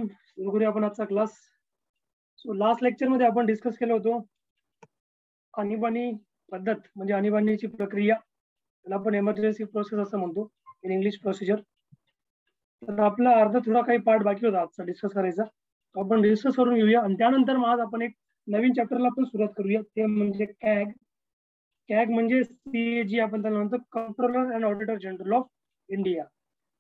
सुरू करूया आपण आजचा क्लास. सो लास्ट लेक्चर मध्ये आपण डिस्कस केलं होतं आणीबाणी पद्धत म्हणजे आणीबाणीची प्रक्रिया, त्याला आपण एमर्जन्सी प्रोसेस असं म्हणतो इन इंग्लिश प्रोसिजर. तर आपला अर्धा थोडा काही पार्ट बाकी होता आजचा डिस्कस करायचा, आपण डिस्कस करून घेऊया आणि त्यानंतर मग आज आपण एक नवीन चॅप्टरला पण सुरुवात करूया, ते म्हणजे कॅग. कॅग म्हणजे CAG आपण त्याला म्हणतो, controller and auditor general of India.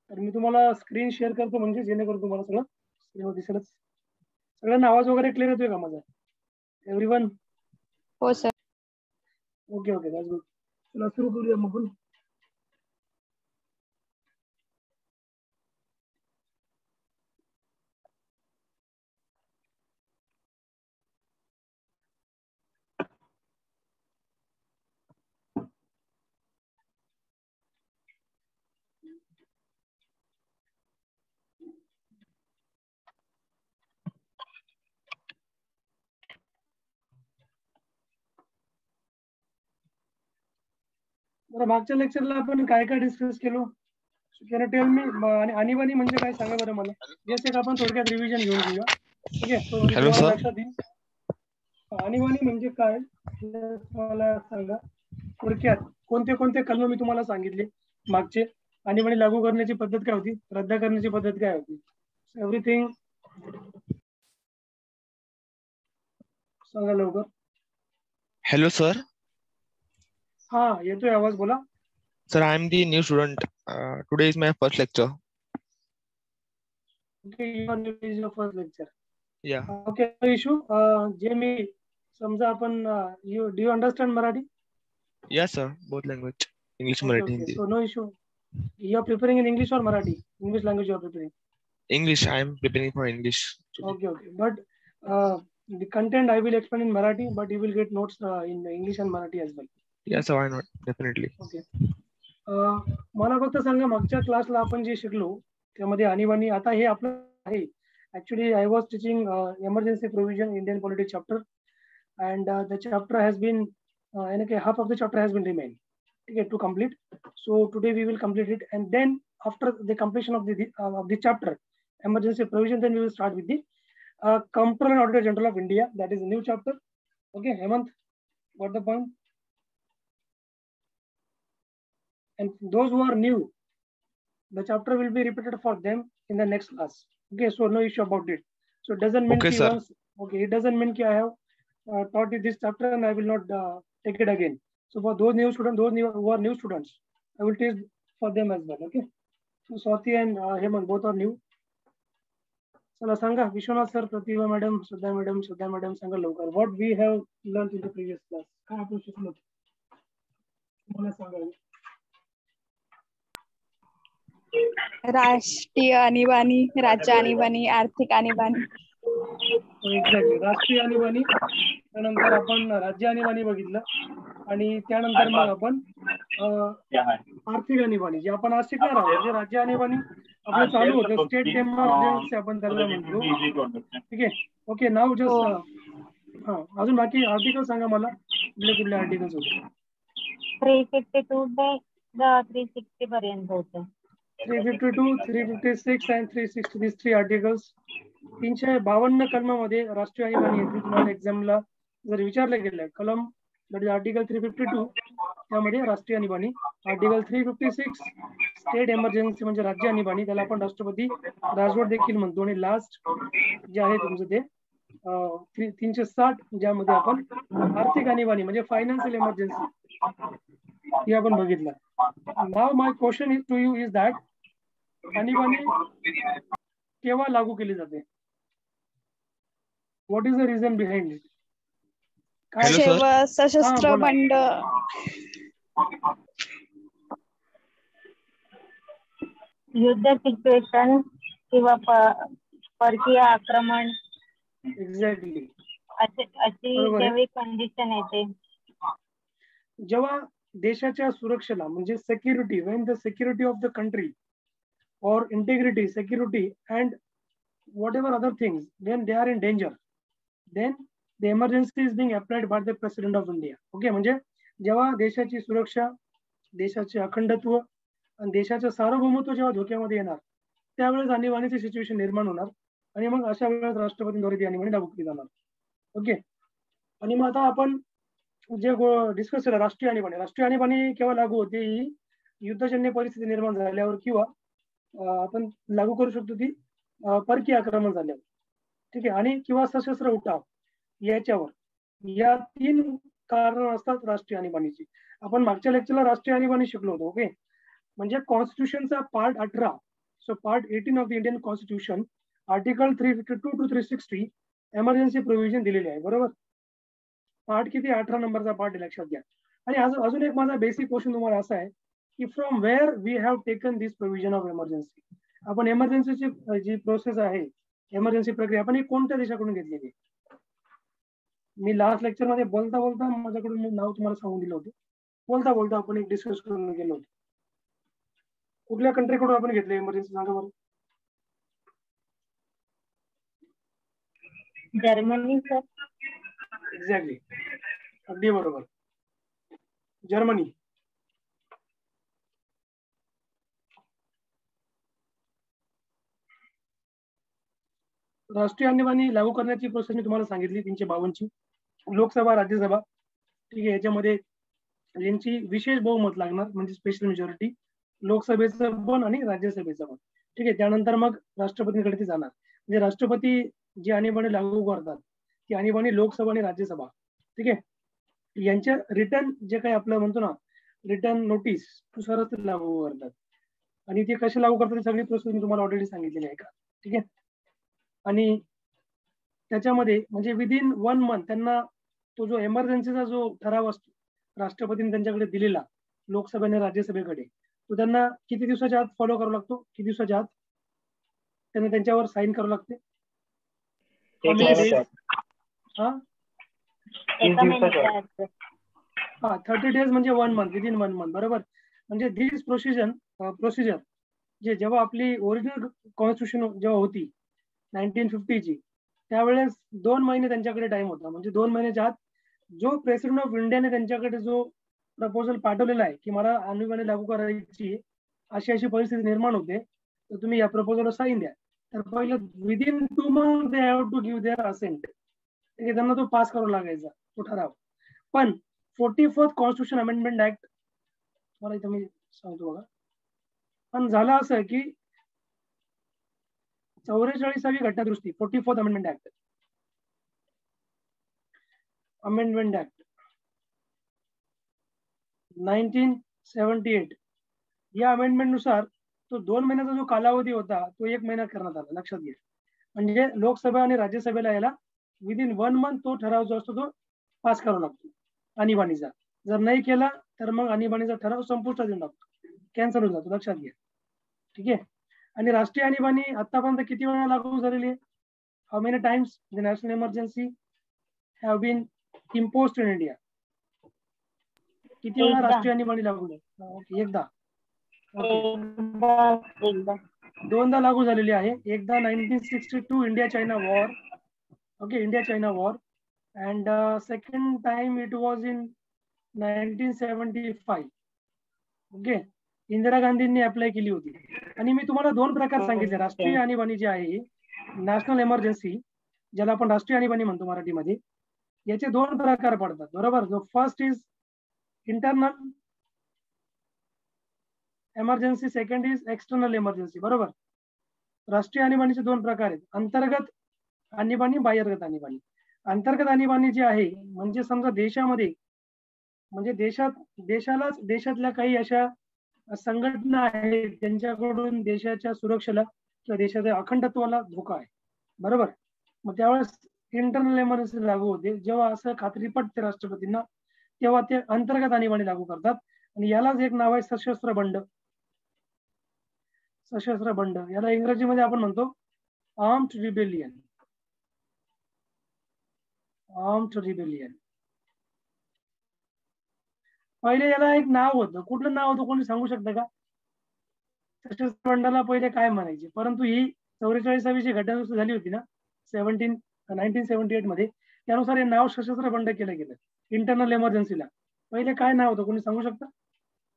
तर मी तुम्हाला स्क्रीन शेअर करतो म्हणजे जेणेकरून तुम्हाला सगळं स्क्रीनवर दिसेलच. सगळ्यांना आवाज वगैरे क्लिअर येतोय का माझा? एव्हरीवन? हो sir. Okay okay, that's good. चला सुरू करूया मग. बरं, मागच्या लेक्चरला आपण काय काय डिस्कस केलो? Can tell me? आणीबाणी म्हणजे काय सांगा बरं मला. जस्ट एक आपण थोडक्यात रिव्हिजन घेऊन घेऊया. ओके, तो म्हणजे हॅलो तुम्हाला सर. लक्षात येईल. आणीबाणी म्हणजे काय मला सांगा थोडक्यात. कोणते कोणते कलम मी तुम्हाला सांगितले मागचे? आणीबाणी लागू करण्याची पद्धत काय होती, रद्द करण्याची पद्धत काय होती, एव्हरीथिंग सांगा लवकर. Hello sir. हा, येतोय आवाज, बोला. Sir, I am the new student. Today is my first lecture. Okay, your first lecture. Yeah. Okay, no issue. जे मी समजा आपण do you understand Marathi? Yes, sir. Both language. English, Okay, Marathi, okay. Hindi. So no issue. You are preparing in English or Marathi? English language you are preparing. English. I am preparing for English. Okay, okay. But the content I will explain in Marathi, but you will get notes in English and Marathi as well. Yes, sir. Why not? Definitely. Okay. मला फक्त सांगा, मागच्या क्लासला आपण जे शिकलो त्यामध्ये आणीबाणी, आता हे आपलं आहे. Actually, I was teaching emergency provision Indian polity chapter, and the chapter has been half of the chapter has been remained. Okay, to complete. So today we will complete it, and then after the completion of the chapter emergency provision, then we will start with the Comptroller and Auditor General of India. That is a new chapter. Okay, Hemant, got the point? And those who are new, the chapter will be repeated for them in the next class. Okay, so no issue about it. So it doesn't mean Okay, sir. it doesn't mean I have taught you this chapter and I will not take it again. So for those new students, who are new students, I will teach for them as well. Okay. So Swati and Hemant both are new. चला सांगा, Vishwanath sir, प्रतिभा madam, श्रद्धा madam सांगा लवकर. What we have learned in the previous class. काय आपण शिकलो मला सांगा. राष्ट्रीय आणीबाणी, राज्य आणीबाणी, आर्थिक आणीबाणी. एक्झॅक्टली, राष्ट्रीय आणीबाणी, त्यानंतर आपण राज्य आणीबाणी बघितलं आणि त्यानंतर मग आपण आर्थिक आणीबाणी जे आपण आज शिकणार आहोत. म्हणजे राज्य आणीबाणी आपलं चालू होतं, स्टेट एमर्जन्सी आपण त्याला म्हणतो. ठीक आहे. ओके, नाव जस्ट अजून बाकी आर्टिकल सांगा मला, कुठले आर्टिकल्स होते? 352 ते 360 पर्यंत होतं. 352, 356 and 360, these 3 articles. 352 कलमामध्ये राष्ट्रीय आणीबाणी येते. तुम्हाला एक्झामला जर विचारलं गेलं कलम, दॅट इज आर्टिकल 352, त्यामध्ये राष्ट्रीय आणीबाणी. आर्टिकल 356 स्टेट एमर्जन्सी म्हणजे राज्य आणीबाणी, त्याला आपण राष्ट्रपती राजवट देखील म्हणतो. आणि लास्ट जे आहे तुमचं ते 360, ज्यामध्ये आपण आर्थिक आणीबाणी म्हणजे फायनान्शियल एमर्जन्सी हे आपण बघितलं. Now my question is to you is that आणीबाणी केव्हा लागू केली जाते? What is the reason behind it? जेव्हा सशस्त्र बंड, युद्ध सिच्युएशन किंवा परकीय आक्रमण, एक्झॅक्टली अशी जेव्हा कंडिशन येते, जेव्हा देशाच्या सुरक्षेला म्हणजे security, when the security of the country or integrity, security and whatever other things, when they are in danger, then the emergency is being applied by the President of India. Okay, म्हणजे जेव्हा देशाची सुरक्षा, देशाचे अखंडत्व आणि देशाचं सार्वभौमत्व जेव्हा धोक्यामध्ये येणार, त्यावेळेस आणीबाणीची सिच्युएशन निर्माण होणार आणि मग अशा वेळेस राष्ट्रपतींद्वारे ती आणीबाणी लागू केली जाणार. ओके. आणि मग आता आपण जे डिस्कस केलं राष्ट्रीय आणीबाणी केव्हा लागू होते? ही युद्धजन्य परिस्थिती निर्माण झाल्यावर किंवा आपण लागू करू शकतो ती परकीय आक्रमण झाल्यावर, ठीक आहे, आणि किंवा सशस्त्र उठाव याच्यावर. या 3 कारण असतात राष्ट्रीय आणीबाणीची. आपण मागच्या लेक्चरला राष्ट्रीय आणीबाणी शिकलो होतो. ओके. म्हणजे कॉन्स्टिट्यूशनचा part 18, so part 18 of the Indian constitution, article 352 to 360 emergency provision दिलेले आहे. बरोबर. पार्ट किती? 18 नंबरचा पार्ट लक्षात घ्या. आणि अजून एक माझा बेसिक क्वेश्चन तुम्हाला असा आहे की from where we have taken this provision of emergency. आपण एमर्जन्सीची जी प्रोसेस आहे, एमर्जन्सी प्रक्रिया, आपण ही कोणत्या देशाकडून घेतलेली? मी लास्ट लेक्चर मध्ये बोलता बोलता माझ्याकडून नाव तुम्हाला सांगून दिलं होतं. बोलता बोलता आपण एक डिस्कस करून गेलो होतो. कुठल्या कंट्रीकडून आपण घेतले एमर्जन्सी? सांगा बरं. Germany sir. एक्झॅक्टली, अगदी बरोबर, जर्मनी. राष्ट्रीय आणीबाणी लागू करण्याची प्रोसेस मी तुम्हाला सांगितली 352ची. लोकसभा, राज्यसभा, ठीक आहे, याच्यामध्ये यांची विशेष बहुमत लागणार, म्हणजे स्पेशल मेजॉरिटी, लोकसभेचं पण आणि राज्यसभेचं पण, ठीक आहे. त्यानंतर मग राष्ट्रपतींकडे ती जाणार. म्हणजे राष्ट्रपती जी आणीबाणी लागू करतात ती आणीबाणी लोकसभा आणि राज्यसभा, ठीक आहे, यांच्या रिटर्न जे काही आपलं म्हणतो ना रिटर्न नोटीस नुसारच लागू करतात. आणि ते कसे लागू करतात सगळी प्रोसेस मी तुम्हाला ऑलरेडी सांगितलेली आहे का, ठीक आहे. आणि त्याच्यामध्ये म्हणजे विदिन 1 मंथ त्यांना तो जो एमर्जन्सीचा जो ठराव असतो राष्ट्रपतींनी त्यांच्याकडे दिलेला लोकसभेने राज्यसभेकडे, तो त्यांना किती दिवसाच्या आत फॉलो करावा लागतो? किती दिवसाच्या आत त्यांना त्यांच्यावर साईन करावं लागते? हा, 30 डेज म्हणजे 1 मंथ, विदिन 1 मंथ. बरोबर. म्हणजे दिस प्रोसिजर जेव्हा आपली ओरिजिनल कॉन्स्टिट्यूशन जेव्हा होती 1950ची, त्यावेळेस 2 महिने त्यांच्याकडे टाइम होता. म्हणजे 2 महिन्याच्या आत जो प्रेसिडेंट ऑफ इंडियाने त्यांच्याकडे जो प्रपोजल पाठवलेला आहे की मला आणीबाणी लागू करायची अशी अशी परिस्थिती निर्माण होते, तर तुम्ही या प्रपोजलवर साईन द्या. तर पहिलं within 2 month they have to give their assent. त्यांना तो पास करावा लागायचा तो ठराव. पण 44th कॉन्स्टिट्यूशन अमेंडमेंट ऍक्ट, मला इथं मी सांगतो बघा, पण झालं असं की 44वी घटनादुरुस्ती, 44th amendment act, amendment act 1978, या अमेंडमेंट नुसार तो 2 महिन्याचा जो कालावधी होता तो 1 महिना करण्यात आला. लक्षात घ्या. म्हणजे लोकसभा आणि राज्यसभेला याला विदिन 1 मंथ तो ठराव जो असतो तो पास करावा लागतो आणीबाणीचा. जर नाही केला तर मग आणीबाणीचा ठराव संपुष्टात येऊन लागतो, कॅन्सल होऊन जातो. लक्षात घ्या, ठीक आहे. आणि राष्ट्रीय आणीबाणी आतापर्यंत किती वेळा लागू झालेली आहे? How many times the national emergency have been imposed in India? किती वेळा राष्ट्रीय आणीबाणी लागू झाली? एकदा. दोनदा लागू झालेली आहे. एकदा 1962 India China war, okay, India China war, and second time it was in 1975, okay, Indira गांधींनी अप्लाय केली होती. आणि मी तुम्हाला 2 प्रकार सांगितले. राष्ट्रीय आणीबाणी जी आहे, नॅशनल इमर्जन्सी, ज्याला आपण राष्ट्रीय आणीबाणी म्हणतो मराठीमध्ये, याचे 2 प्रकार पडतात. बरोबर. जो first is internal emergency, second is external emergency. बरोबर. राष्ट्रीय आणीबाणीचे 2 प्रकार आहेत, अंतर्गत आणीबाणी, बाह्यगत आणीबाणी. अंतर्गत आणीबाणी जी आहे म्हणजे समजा देशामध्ये, म्हणजे देशातल्या काही अशा संघटना आहेत त्यांच्याकडून देशाच्या सुरक्षेला किंवा देशाच्या अखंडत्वाला धोका आहे. बरोबर. मग त्यावेळेस इंटरनल एमर्जन्सी लागू होते. जेव्हा असं खात्री पटते राष्ट्रपतींना तेव्हा ते अंतर्गत आणीबाणी लागू करतात. आणि यालाच एक नाव आहे सशस्त्र बंड. सशस्त्र बंड याला इंग्रजीमध्ये आपण म्हणतो आर्म्ड रिबेलियन. Armed rebellion. पहिले याला एक नाव होतं. कुठलं नाव होतं कोणी सांगू शकतं का? सशस्त्र बंडाला पहिले काय म्हणायचे? परंतु ही 44वी जी घटनादुरुस्ती झाली होती ना 1978 मध्ये, त्यानुसार हे नाव सशस्त्र बंड केलं गेलं इंटरनल एमर्जन्सीला. पहिले काय नाव होतं कोणी सांगू शकता?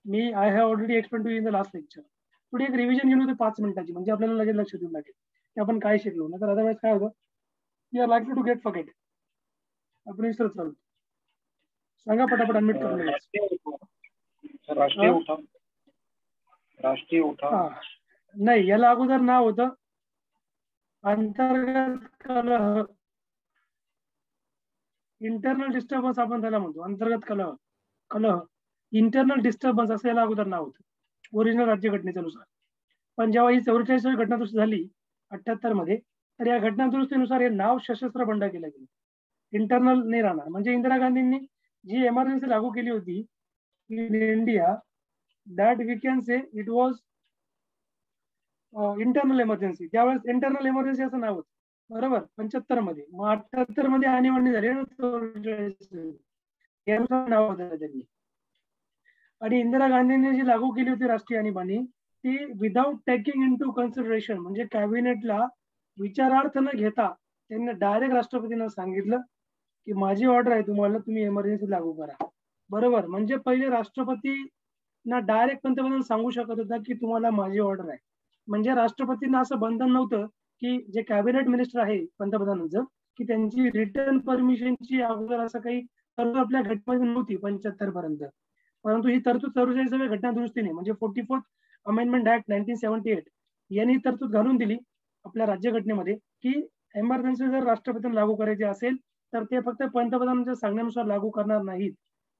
मी I have already explain to in the last lecture. पुढे एक रिव्हिजन घेऊन होते 5 मिनिटाची, म्हणजे आपल्याला लगेच लक्षात येऊन लागेल. की आपण काय शिकलो, नाही तर अदरवाईज काय होतं, you are likely to get forget, आपण विसरत चालतो. सांगा पटापट, अनम्यूट करून लगेच. राष्ट्रीय उठाव नाही, याला अगोदर नाव होतं अंतर्गत कलह, इंटरनल डिस्टर्बन्स आपण त्याला म्हणतो. अंतर्गत कलह इंटरनल डिस्टर्बन्स असं याला अगोदर नाव होतं ओरिजिनल राज्यघटनेच्या नुसार. पण जेव्हा ही 44वी घटना दुरुस्ती झाली 78 मध्ये, तर या घटना दुरुस्तीनुसार हे नाव सशस्त्र बंड केलं गेलं, इंटरनल नाही राहणार. म्हणजे इंदिरा गांधींनी जी एमर्जन्सी लागू केली होती in India, that we can say it was internal emergency. त्यावेळेस इंटरनल इमर्जन्सी असं नाव होतं, बरोबर, 75 मध्ये. मग 78 मध्ये आणीबाणी झाली नाव होतं त्यांनी. आणि इंदिरा गांधींनी जी लागू केली होती राष्ट्रीय आणीबाणी, ती without taking into consideration, म्हणजे कॅबिनेटला विचारार्थ न घेता त्यांनी डायरेक्ट राष्ट्रपतींना सांगितलं की माझी ऑर्डर आहे तुम्हाला, तुम्ही इमर्जन्सी लागू करा, बरोबर. म्हणजे पहिले राष्ट्रपतींना डायरेक्ट पंतप्रधान सांगू शकत होता की तुम्हाला माझी ऑर्डर आहे. म्हणजे राष्ट्रपतींना असं बंधन नव्हतं की जे कॅबिनेट मिनिस्टर आहे पंतप्रधानांचं, की त्यांची रिटर्न परमिशनची अगोदर असं काही तरतूद आपल्या घटनेमध्ये नव्हती 75 पर्यंत. परंतु ही तरतूद 44वी घटना दुरुस्तीने, म्हणजे 44th अमेंडमेंट ऍक्ट 1978 यांनी तरतूद घालून दिली आपल्या राज्यघटनेमध्ये की इमर्जन्सी जर राष्ट्रपतींना लागू करायची असेल तर ते फक्त पंतप्रधानांच्या सांगण्यानुसार लागू करणार नाहीत,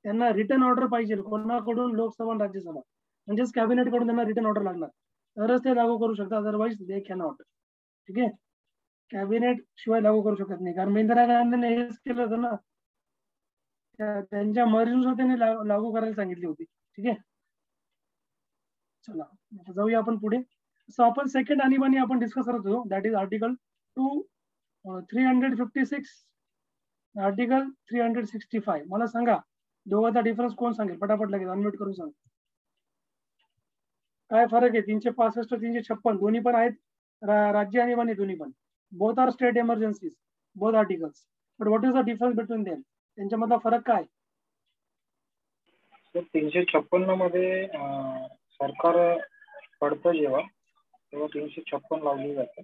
त्यांना रिटर्न ऑर्डर पाहिजे. कोणाकडून? लोकसभा आणि राज्यसभा, म्हणजेच कॅबिनेट कडून त्यांना रिटर्न ऑर्डर लागणार, तरच ते लागू करू शकतात, अदरवाईज दे कॅनॉट. ठीक आहे, कॅबिनेट शिवाय लागू करू शकत नाही. कारण इंदिरा गांधीने हेच केलं होतं ना, त्यांच्या मर्जीनुसार त्यांनी लागू करायला सांगितली होती. ठीक आहे, चला जाऊया आपण पुढे. सो आपण सेकंड आणीबाणी आपण डिस्कस करत होतो, दॅट इज आर्टिकल 356 आर्टिकल 365. मला सांगा दोघांचा डिफरन्स कोण सांगेल, पटापट लगेच अनम्यूट करून सांग. काय फरक आहे? 365 356 दोन्ही पण आहेत राज्य आणीबाणी, दोन्ही पण. Both are state emergencies, both articles. But what is the difference between them? त्यांच्यामधला फरक काय? 356 मध्ये सरकार पडतं जेव्हा, तेव्हा 356 लावली जाते.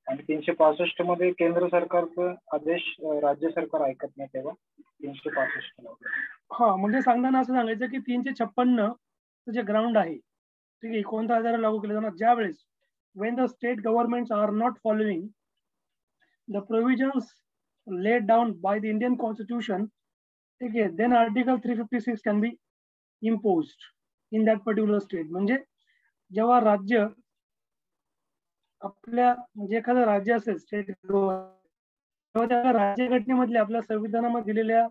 आणि 365 मध्ये केंद्र सरकारचा आदेश राज्य सरकार ऐकत नाही, तेव्हा 365 लावलं. हा, म्हणजे सांगताना असं सांगायचं की 356 जे ग्राउंड आहे, ठीक आहे, कोणता आधार लागू केला जाणार? ज्या वेळेस when the state governments are not following the provisions laid down by the Indian Constitution, ठीक आहे, then Article 356 can be imposed in that particular state. म्हणजे जेव्हा राज्य आपल्या, म्हणजे एखादं राज्य असेल स्टेट, तेव्हा त्या राज्यघटनेमधले आपल्या संविधानामध्ये दिलेल्या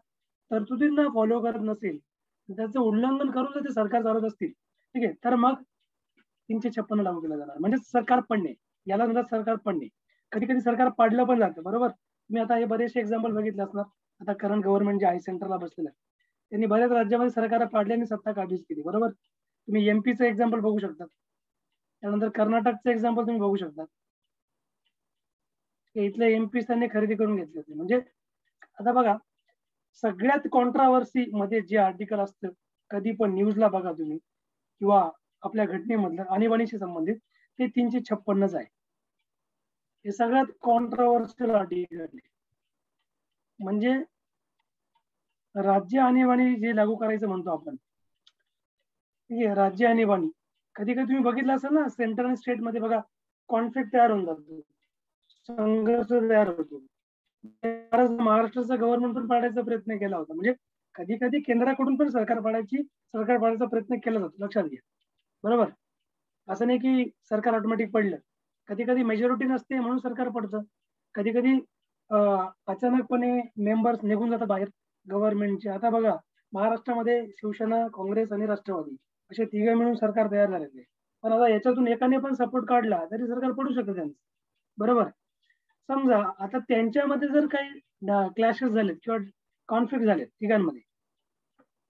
तरतुदींना फॉलो करत नसेल, त्याचं उल्लंघन करून जर ते सरकार चालवत असतील, ठीक आहे, तर मग 356 लागू केला जाणार. म्हणजे सरकार पडणे, याला म्हणतात सरकार पडणे. कधी कधी सरकार पाडलं पण जातं, बरोबर. तुम्ही आता हे बरेचसे एक्झाम्पल बघितले असणार. आता करंट गव्हर्नमेंट जे आहे सेंटरला बसलेलं, त्यांनी बऱ्याच राज्यामध्ये सरकार पाडल्याने सत्ता काबीज केली, बरोबर. तुम्ही एमपीचं एक्झाम्पल बघू शकता, त्यानंतर कर्नाटकचं एक्झाम्पल तुम्ही बघू शकता. इथले एमपी त्यांनी खरेदी करून घेतले होते. म्हणजे आता बघा, सगळ्यात कॉन्ट्रावर्सी मध्ये जे आर्टिकल असतं, कधी पण न्यूजला बघा तुम्ही किंवा आपल्या घटनेमधलं आणीबाणीशी संबंधित, ते 356 आहे. हे सगळ्यात कॉन्ट्रावर्शियल आर्टिकल. म्हणजे राज्य आणीबाणी जे लागू करायचं म्हणतो आपण, ठीक आहे, राज्य आणीबाणी. कधी कधी तुम्ही बघितलं असेल ना, सेंटर आणि स्टेट मध्ये बघा कॉन्फ्लिक्ट तयार होऊन जातो, संघर्ष तयार होतो. महाराष्ट्राचा गव्हर्नमेंट पण पाडायचा प्रयत्न केला होता. म्हणजे कधी कधी केंद्राकडून पण सरकार पाडायचा प्रयत्न केला जातो, लक्षात घ्या, बरोबर. असं नाही की सरकार ऑटोमॅटिक पडलं. कधी कधी मेजॉरिटी नसते म्हणून सरकार पडतं. कधी कधी अचानकपणे मेंबर्स निघून जातात बाहेर गव्हर्नमेंटचे. आता बघा, महाराष्ट्रामध्ये शिवसेना, काँग्रेस आणि राष्ट्रवादी असे तिघे मिळून सरकार तयार झालेले. पण आता याच्यातून एकाने पण सपोर्ट काढला तरी सरकार पडू शकतं त्यांचं, बरोबर. समजा आता त्यांच्यामध्ये जर काही क्लॅशेस झालेत किंवा कॉन्फ्लिक्ट झालेत तिघांमध्ये,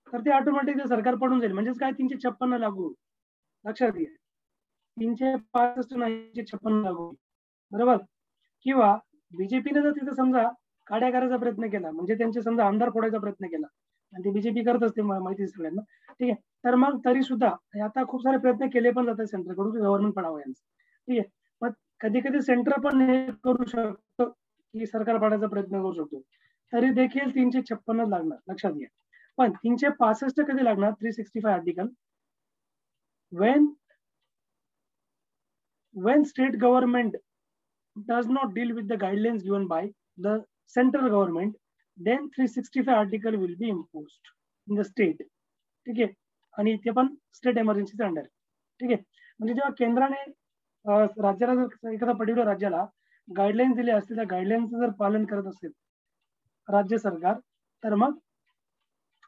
तर ते ऑटोमॅटिक सरकार पडून जाईल. म्हणजेच काय, 356 लागू, लक्षात घ्या. 365 नाही, 356 लागू, बरोबर. किंवा बीजेपीने जर तिथे समजा काड्या करायचा प्रयत्न केला, म्हणजे त्यांचे समजा आमदार फोडायचा प्रयत्न केला, आणि ते बीजेपी करत असते माहिती सगळ्यांना, ठीक आहे, तर मग तरी सुद्धा आता खूप सारे प्रयत्न केले पण जातात सेंट्रलकडून गव्हर्नमेंट पडावं यांचं, ठीक आहे. मग कधी कधी सेंटर पण हे करू शकतो की सरकार पाडायचा प्रयत्न करू शकतो, तरी देखील 356 लागणार, लक्षात घ्या. पण 365 कधी लागणार? 365 article when state government does not deal with the guidelines given by the central government, then 365 article will be imposed in the state. ठीक आहे, आणि ते पण स्टेट इमर्जन्सीच्या अंडर. ठीक आहे, म्हणजे जेव्हा केंद्राने राज्याला जर एखाद्या पर्टिक्युलर राज्याला गाईडलाईन्स दिले असतील, त्या गाईडलाईन्सचं जर पालन करत असेल राज्य सरकार, तर मग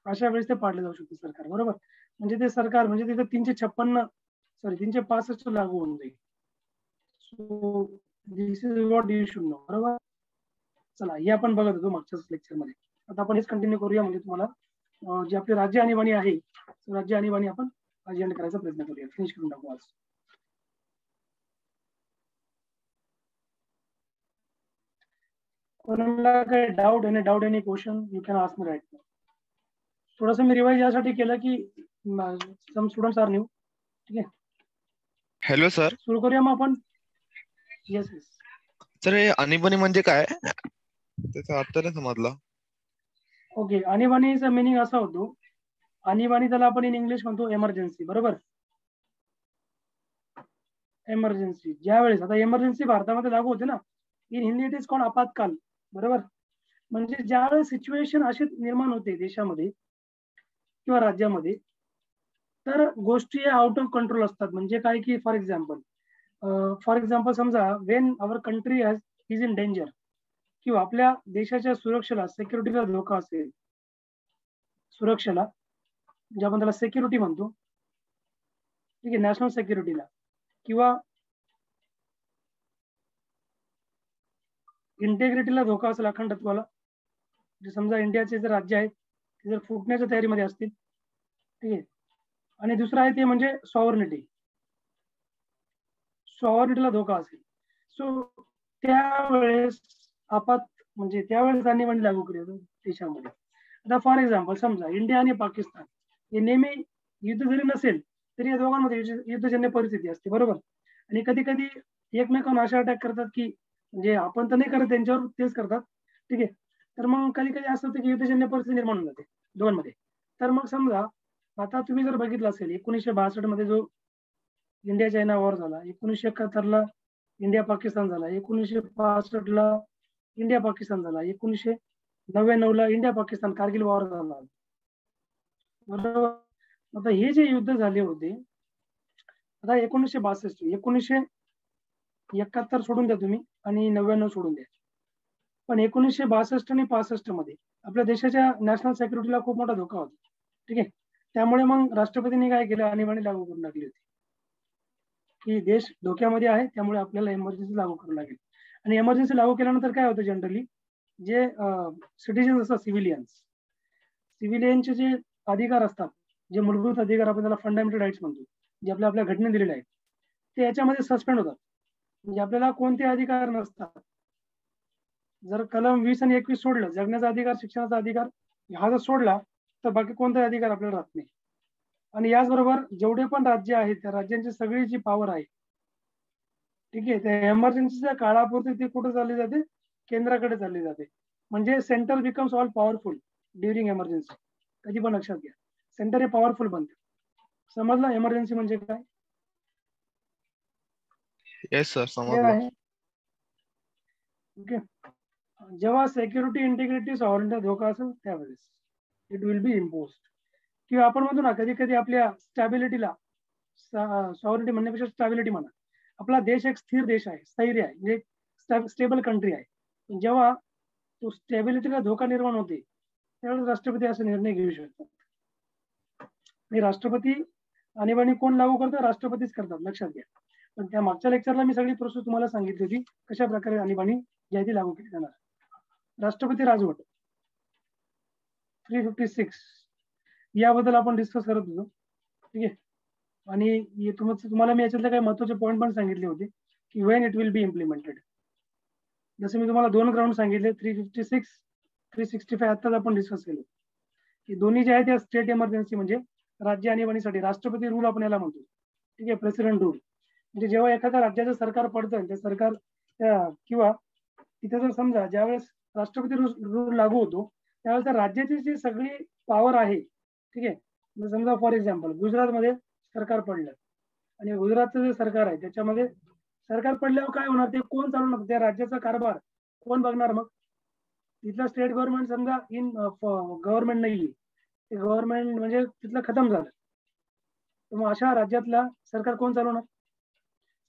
अशा वेळेस ते पाडले जाऊ शकते सरकार. बरोबर, म्हणजे ते सरकार म्हणजे तिथे 365 लागू होऊन जाईल. So this is what you should know. बरोबर, चला हे आपण बघत होतो मागच्याच लेक्चर मध्ये. आता आपण हेच कंटिन्यू करूया, म्हणजे तुम्हाला जे आपले राज्य आणीबाणी आहे, राज्य आणीबाणी आपण अजेंड करायचा प्रयत्न करूया, फिनिश करून टाकू आज. कोणाला काही doubt any question you can ask me right now. थोडंसं मी रिवाइज यासाठी केलं की सम स्टुडंट्स आर न्यू. ठीक आहे, हॅलो सर. सुरू करूया मग आपण. येस येस सर, हे आणीबाणी म्हणजे काय? त्याचा अर्थ नाही समजला. ओके, आणीबाणीचा मिनिंग असा होतो, आणीबाणी त्याला आपण इन इंग्लिश म्हणतो एमर्जन्सी. बरोबर, एमर्जन्सी ज्यावेळेस, आता एमर्जन्सी भारतामध्ये लागू होते ना, in Hindi it is called आपातकाल. बरोबर, म्हणजे ज्यावेळेस सिच्युएशन अशी निर्माण होते देशामध्ये किंवा राज्यामध्ये, तर गोष्टी आउट ऑफ कंट्रोल असतात. म्हणजे काय की फॉर एक्झाम्पल समजा when our country is in danger, किंवा आपल्या देशाच्या सुरक्षेला, सिक्युरिटीला धोका असेल, सुरक्षेला म्हणजे आपण त्याला सिक्युरिटी म्हणतो. ठीक आहे, नॅशनल सिक्युरिटीला किंवा इंटेग्रिटीला धोका असेल, अखंडत्वाला, समजा इंडियाचे जे राज्य आहेत ते जर फुटण्याच्या तयारीमध्ये असतील. ठीक आहे, आणि दुसरं आहे ते म्हणजे सॉव्हर्निटीला धोका असेल. सो त्यावेळेस म्हणजे त्यावेळेस आणीबाणी लागू केली देशामध्ये. आता फॉर एक्झाम्पल समजा इंडिया आणि पाकिस्तान हे नेहमी युद्ध जरी नसेल तरी या दोघांमध्ये युद्धजन्य परिस्थिती असते. बरोबर, आणि कधी कधी एकमेकांना अशा अटॅक करतात की म्हणजे आपण तर नाही करत, त्यांच्यावर तेच करतात. ठीक आहे, तर मग कधी कधी असं होतं की युद्धजन्य परिस्थिती निर्माण होऊन जाते दोघांमध्ये. तर मग समजा आता तुम्ही जर बघितलं असेल 1962 मध्ये जो इंडिया चायना वॉर झाला, 1971 इंडिया पाकिस्तान झाला, 1965 इंडिया पाकिस्तान झाला, 1999 इंडिया पाकिस्तान कारगिल वॉर झाला. बरोबर, आता हे जे युद्ध झाले होते, आता 1962 1971 सोडून द्या तुम्ही आणि 99 सोडून द्या, पण 1962 आणि 65 मध्ये आपल्या देशाच्या नॅशनल सिक्युरिटीला खूप मोठा धोका होता. ठीक आहे, त्यामुळे मग राष्ट्रपतींनी काय केलं, आणीबाणी लागू करून टाकली होती की देश धोक्यामध्ये आहे, त्यामुळे आपल्याला एमर्जन्सी लागू करावी लागेल. आणि एमर्जन्सी लागू केल्यानंतर काय होतं, जनरली जे सिटिझन्स असतात, सिव्हिलियनचे जे अधिकार असतात, जे मूलभूत अधिकार आपण त्याला फंडामेंटल राईट्स म्हणतो, जे आपल्या घटनेत दिलेले आहेत, ते याच्यामध्ये सस्पेंड होतात. म्हणजे आपल्याला कोणते अधिकार नसतात. जर कलम 20 आणि 21 सोडलं, जगण्याचा अधिकार, शिक्षणाचा अधिकार हा जर सोडला, तर बाकी कोणताही अधिकार आपल्याला राहत नाही. आणि याचबरोबर जेवढे पण राज्य आहेत त्या राज्यांची सगळी जी पॉवर आहे, ठीक आहे, त्या एमर्जन्सीच्या काळापुरती ती कुठे चालली जाते, केंद्राकडे चालली जाते. म्हणजे centre becomes all powerful during emergency. कधी पण लक्षात घ्या, सेंटर हे पॉवरफुल बनते. समजलं एमर्जन्सी म्हणजे काय? येस सर, समजलं. ओके, जेव्हा सिक्युरिटी, इंटिग्रिटी, सॉव्हरेनिटी धोका असेल त्यावेळेस इट विल बी इम्पोज्ड. किंवा आपण म्हणतो ना कधी कधी आपल्या स्टॅबिलिटीला, सॉव्हरेनिटी म्हणण्यापेक्षा स्टॅबिलिटी म्हणा, आपला देश एक स्थिर देश आहे, स्थैर्य आहे, म्हणजे स्टेबल कंट्री आहे. जेव्हा तो स्टॅबिलिटीला धोका निर्माण होते त्यावेळेस राष्ट्रपती असे निर्णय घेऊ शकतात. आणि राष्ट्रपती आणीबाणी कोण लागू करतात? राष्ट्रपतीच करतात, लक्षात घ्या. पण त्या मागच्या लेक्चरला मी सगळी प्रोसेस तुम्हाला सांगितली होती, कशा प्रकारे आणीबाणी जी आहे ती लागू केली जाणार. राष्ट्रपती राजवट 356 याबद्दल आपण डिस्कस करत होतो. ठीक आहे, आणि तुम्हाला मी याच्यातले काही महत्वाचे पॉईंट पण सांगितले होते की Wien it will be implemented. जसं मी तुम्हाला 2 ग्राउंड सांगितले, 356 365 आताच आपण डिस्कस केले की दोन्ही जे आहेत त्या स्टेट इमर्जन्सी म्हणजे राज्य आणीबाणीसाठी राष्ट्रपती रूल आपण याला म्हणतो. ठीक आहे, प्रेसिडेंट रूल. म्हणजे जेव्हा एखाद्या राज्याचं सरकार पडतं ते सरकार किंवा तिथे जर समजा ज्यावेळेस राष्ट्रपती रूल लागू होतो त्यावेळेस त्या राज्याची जी सगळी पॉवर आहे, ठीक आहे, समजा फॉर एक्झाम्पल गुजरातमध्ये सरकार पडलं आणि गुजरातचं जे सरकार आहे त्याच्यामध्ये सरकार पडल्यावर काय होणार, ते कोण चालवणार, त्या राज्याचा कारभार कोण बघणार? मग तिथलं स्टेट गव्हर्नमेंट समजा इन गव्हर्नमेंट नाहीये, ते गव्हर्नमेंट म्हणजे तिथलं खतम झालं, तर मग अशा राज्यातला सरकार कोण चालवणार?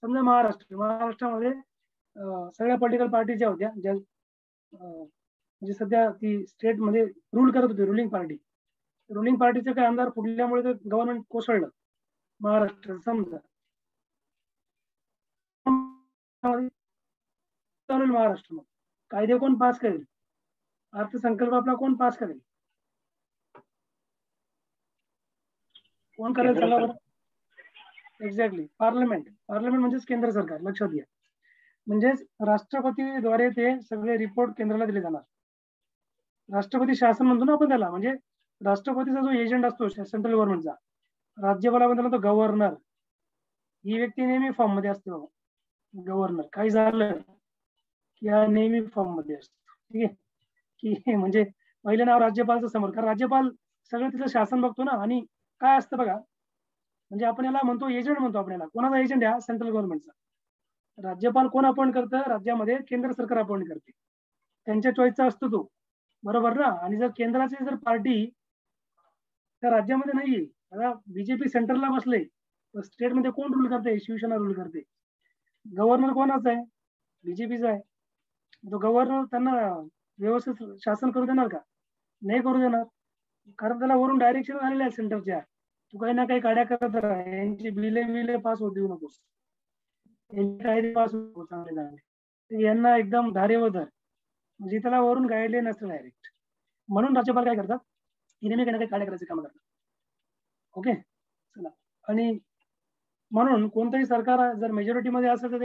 समजा महाराष्ट्रामध्ये सगळ्या पॉलिटिकल पार्टी ज्या होत्या ज्या म्हणजे सध्या ती स्टेट मध्ये रूल करत होती, रुलिंग पार्टीचे काही आमदार फुटल्यामुळे ते गव्हर्नमेंट कोसळलं महाराष्ट्र समजा, महाराष्ट्र मग कायदे कोण पास करेल, अर्थसंकल्प आपला कोण पास करेल, कोण करेल सांगा बरं? एक्झॅक्टली पार्लमेंट म्हणजेच केंद्र सरकार, लक्षात घ्या. म्हणजेच राष्ट्रपतीद्वारे ते सगळे रिपोर्ट केंद्राला दिले जाणार. राष्ट्रपती शासन म्हणतो ना आपण त्याला, म्हणजे राष्ट्रपतीचा जो एजंट असतो सेंट्रल गव्हर्नमेंटचा, राज्यपालामध्ये त्याला तो गव्हर्नर, ही व्यक्ती नेहमी फॉर्म मध्ये असते बाबा. गव्हर्नर काही झालं की हा नेहमी फॉर्म मध्ये असतो, ठीक आहे, की म्हणजे पहिलं नाव राज्यपालचं समोर, कारण राज्यपाल सगळं तिथलं शासन बघतो ना. आणि काय असतं बघा, म्हणजे आपण याला म्हणतो एजंट म्हणतो, आपण याला कोणाचा एजंट आहे? सेंट्रल गव्हर्नमेंटचा. राज्यपाल कोण अपॉइंट करतं? राज्यामध्ये केंद्र सरकार अपॉइंट करते, त्यांच्या चॉईसचा असतो तो, बरोबर ना. आणि जर केंद्राची जर पार्टी त्या राज्यामध्ये नाहीये, आता बीजेपी सेंटरला बसले, स्टेटमध्ये कोण रूल करते? शिवसेना रूल करते. गव्हर्नर कोणाचा आहे? बीजेपीचा आहे. तो गव्हर्नर त्यांना व्यवस्थित शासन करू देणार का? नाही करू देणार, कारण त्याला वरून डायरेक्शन आलेले आहे सेंटरच्या, तू काही ना काही काड्या करत राहा, यांची बिले पास होत देऊ नकोस, यांचे कायदे पास होत चांगले चांगले, यांना एकदम धारेवर धर, म्हणजे त्याला वरून गाईडलाईन असतं डायरेक्ट. म्हणून राज्यपाल काय करतात? नेहमी काही ना काही काड्या करायचे काम करतात. ओके चला. आणि म्हणून कोणतंही सरकार जर मेजॉरिटीमध्ये असेल तर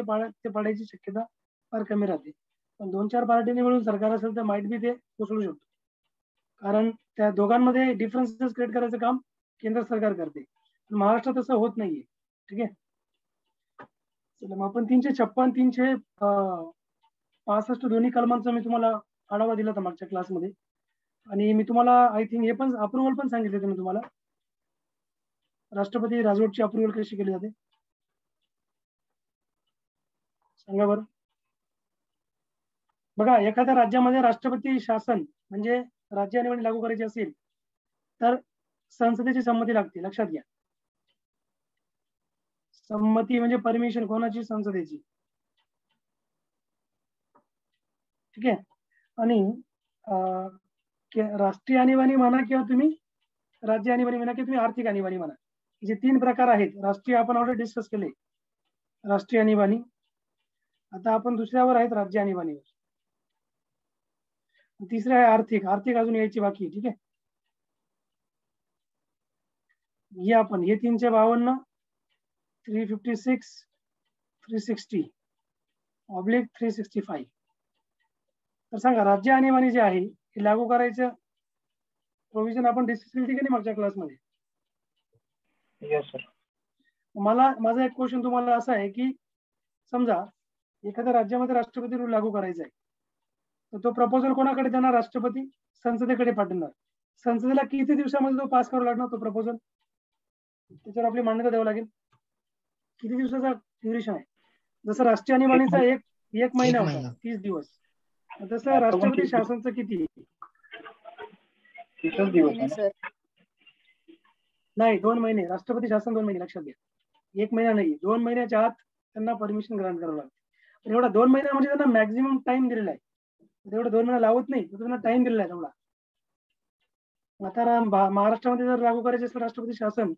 ते पाडायची शक्यता फार कमी राहते. पण 2-4 पार्टीने मिळून सरकार असेल तर माइट बी ते कोसळू शकतो, कारण त्या दोघांमध्ये डिफरन्सेस क्रिएट करायचं काम केंद्र सरकार करते. महाराष्ट्रात तसं होत नाहीये, ठीक आहे. चला मग आपण 356, 365 दोन्ही कलमांचा मी तुम्हाला आढावा दिला होता मागच्या क्लासमध्ये, आणि मी तुम्हाला आय थिंक हे पण अप्रुव्हल पण सांगितले होते मी तुम्हाला, राष्ट्रपती राजवटची अप्रुव्हल कशी केली जाते सांगा बरं. बघा, एखाद्या राज्यामध्ये राष्ट्रपती शासन म्हणजे राज्य आणीबाणी लागू करायची असेल तर संसदेची संमती लागते, लक्षात घ्या. संमती म्हणजे परमिशन कोणाची? संसदेची, ठीक आहे. आणि राष्ट्रीय आणीबाणी म्हणा किंवा तुम्ही राज्य आणीबाणी म्हणा किंवा तुम्ही आर्थिक आणीबाणी म्हणा, जे 3 प्रकार आहेत राष्ट्रीय, आपण ऑलरेडी डिस्कस केले. राष्ट्रीय आणीबाणी, आता आपण दुसऱ्यावर आहेत राज्य आणीबाणीवर, तिसरे आहे आर्थिक अजून यायची बाकी आहे, ठीक आहे. हे आपण हे 352, 356, 360 ऑब्लिक 365. तर सांगा, राज्य आणीबाणी जे आहे हे लागू करायचं प्रोव्हिजन आपण डिस्कस केली की नाही मागच्या क्लासमध्ये? Yes sir. माझा एक क्वेश्चन तुम्हाला असा आहे की समजा एखाद्या राज्यामध्ये राष्ट्रपती रूल लागू करायचा आहे, तर तो प्रपोजल कोणाकडे देणार? राष्ट्रपती संसदेकडे पाठवणार. संसदेला किती दिवसामध्ये तो पास करावा लागणार तो प्रपोजल? त्याच्यावर आपली मान्यता द्यावं लागेल. किती दिवसाचा ड्युरेशन आहे? जसं राष्ट्रीय आणीबाणीचा एक महिना होता, 30 दिवस, तसं राष्ट्रपती शासनचं किती? 30 दिवस नाही, 2 महिने. राष्ट्रपती शासन 2 महिने, लक्षात घ्या. 1 महिना नाही, 2 महिन्याच्या आत त्यांना परमिशन ग्रांट करावं लागते. एवढा 2 महिना म्हणजे त्यांना मॅक्झिमम टाइम दिलेला आहे, तेवढं 2 महिना लावत नाही, त्यांना टाइम दिलेला आहे तेवढा. आता महाराष्ट्रामध्ये जर लागू करायचे असेल राष्ट्रपती शासन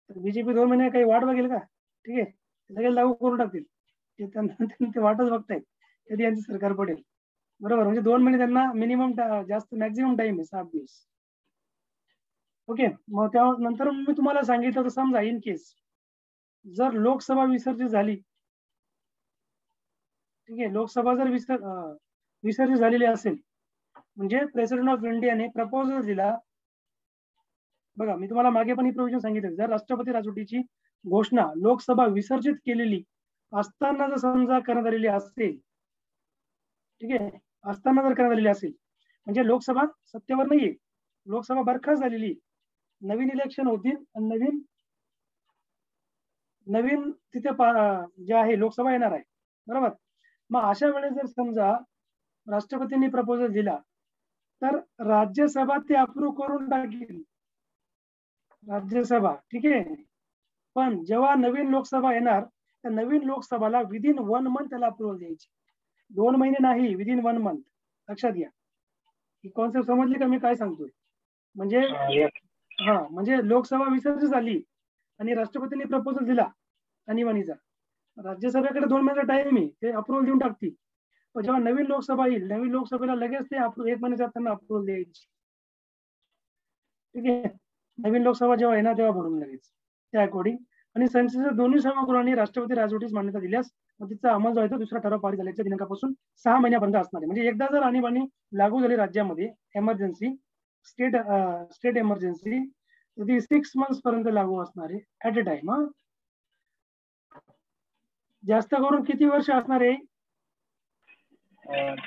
तर बीजेपी 2 महिने काही वाट बघेल का? ठीक आहे, लगेच लागू करून टाकतील. ते वाटच बघतायत कधी यांचं सरकार पडेल, बरोबर. म्हणजे 2 महिने त्यांना मिनिमम, जास्त मॅक्झिमम टाइम आहे 7 दिवस. ओके. मग त्यानंतर मी तुम्हाला सांगितलं तर समजा इन केस जर लोकसभा विसर्जित झाली, ठीक आहे, लोकसभा जर विसर्जित झालेली असेल, म्हणजे प्रेसिडेंट ऑफ इंडियाने प्रपोजल दिला, बघा मी तुम्हाला मागे पण ही प्रोव्हिजन सांगितलं, जर राष्ट्रपती राजवटीची घोषणा लोकसभा विसर्जित केलेली असताना जर समजा करण्यात आलेली असेल, ठीक आहे, असताना जर करण्यात आलेली असेल, म्हणजे लोकसभा सत्तेवर नाहीये, लोकसभा बरखास्त झालेली, नवीन इलेक्शन होतील आणि नवीन तिथे जे आहे लोकसभा येणार आहे, बरोबर. मग अशा वेळेस जर समजा राष्ट्रपतींनी प्रपोजल दिला तर राज्यसभा ते अप्रूव्ह करून टाकेल, राज्यसभा, ठीक आहे. पण जेव्हा नवीन लोकसभा येणार त्या नवीन लोकसभाला विदिन 1 मंथ त्याला अप्रुव्हल द्यायची, 2 महिने नाही, विदिन 1 मंथ. लक्षात घ्या ही कॉन्सेप्ट, समजली का मी काय सांगतोय. म्हणजे म्हणजे लोकसभा विसर्जित झाली आणि राष्ट्रपतींनी प्रपोजल दिला आणीबाणीचा, राज्यसभेकडे 2 महिन्याचा टाइम आहे, ते अप्रुव्हल देऊन टाकतील. पण जेव्हा नवीन लोकसभा येईल, नवीन लोकसभेला लगेच ते 1 महिन्याचा त्यांना अप्रुव्हल द्यायची, ठीक आहे. नवीन लोकसभा जेव्हा येणार तेव्हा भरून लगेच त्या अकॉर्डिंग. आणि संसदेच्या दोन्ही सभागृहांनी राष्ट्रपती राजवटीस मान्यता दिल्यास मग तिचा अंमल जो आहे तो दुसरा ठराव पारित झाल्याच्या दिनांकापासून 6 महिन्यापर्यंत असणार आहे. म्हणजे एकदा जर आणीबाणी लागू झाली राज्यामध्ये, एमर्जन्सी, स्टेट एमर्जन्सी, तर ती 6 मंथ्स पर्यंत लागू असणार आहे ऍट अ टाइम. जास्त करून किती वर्ष असणार आहे?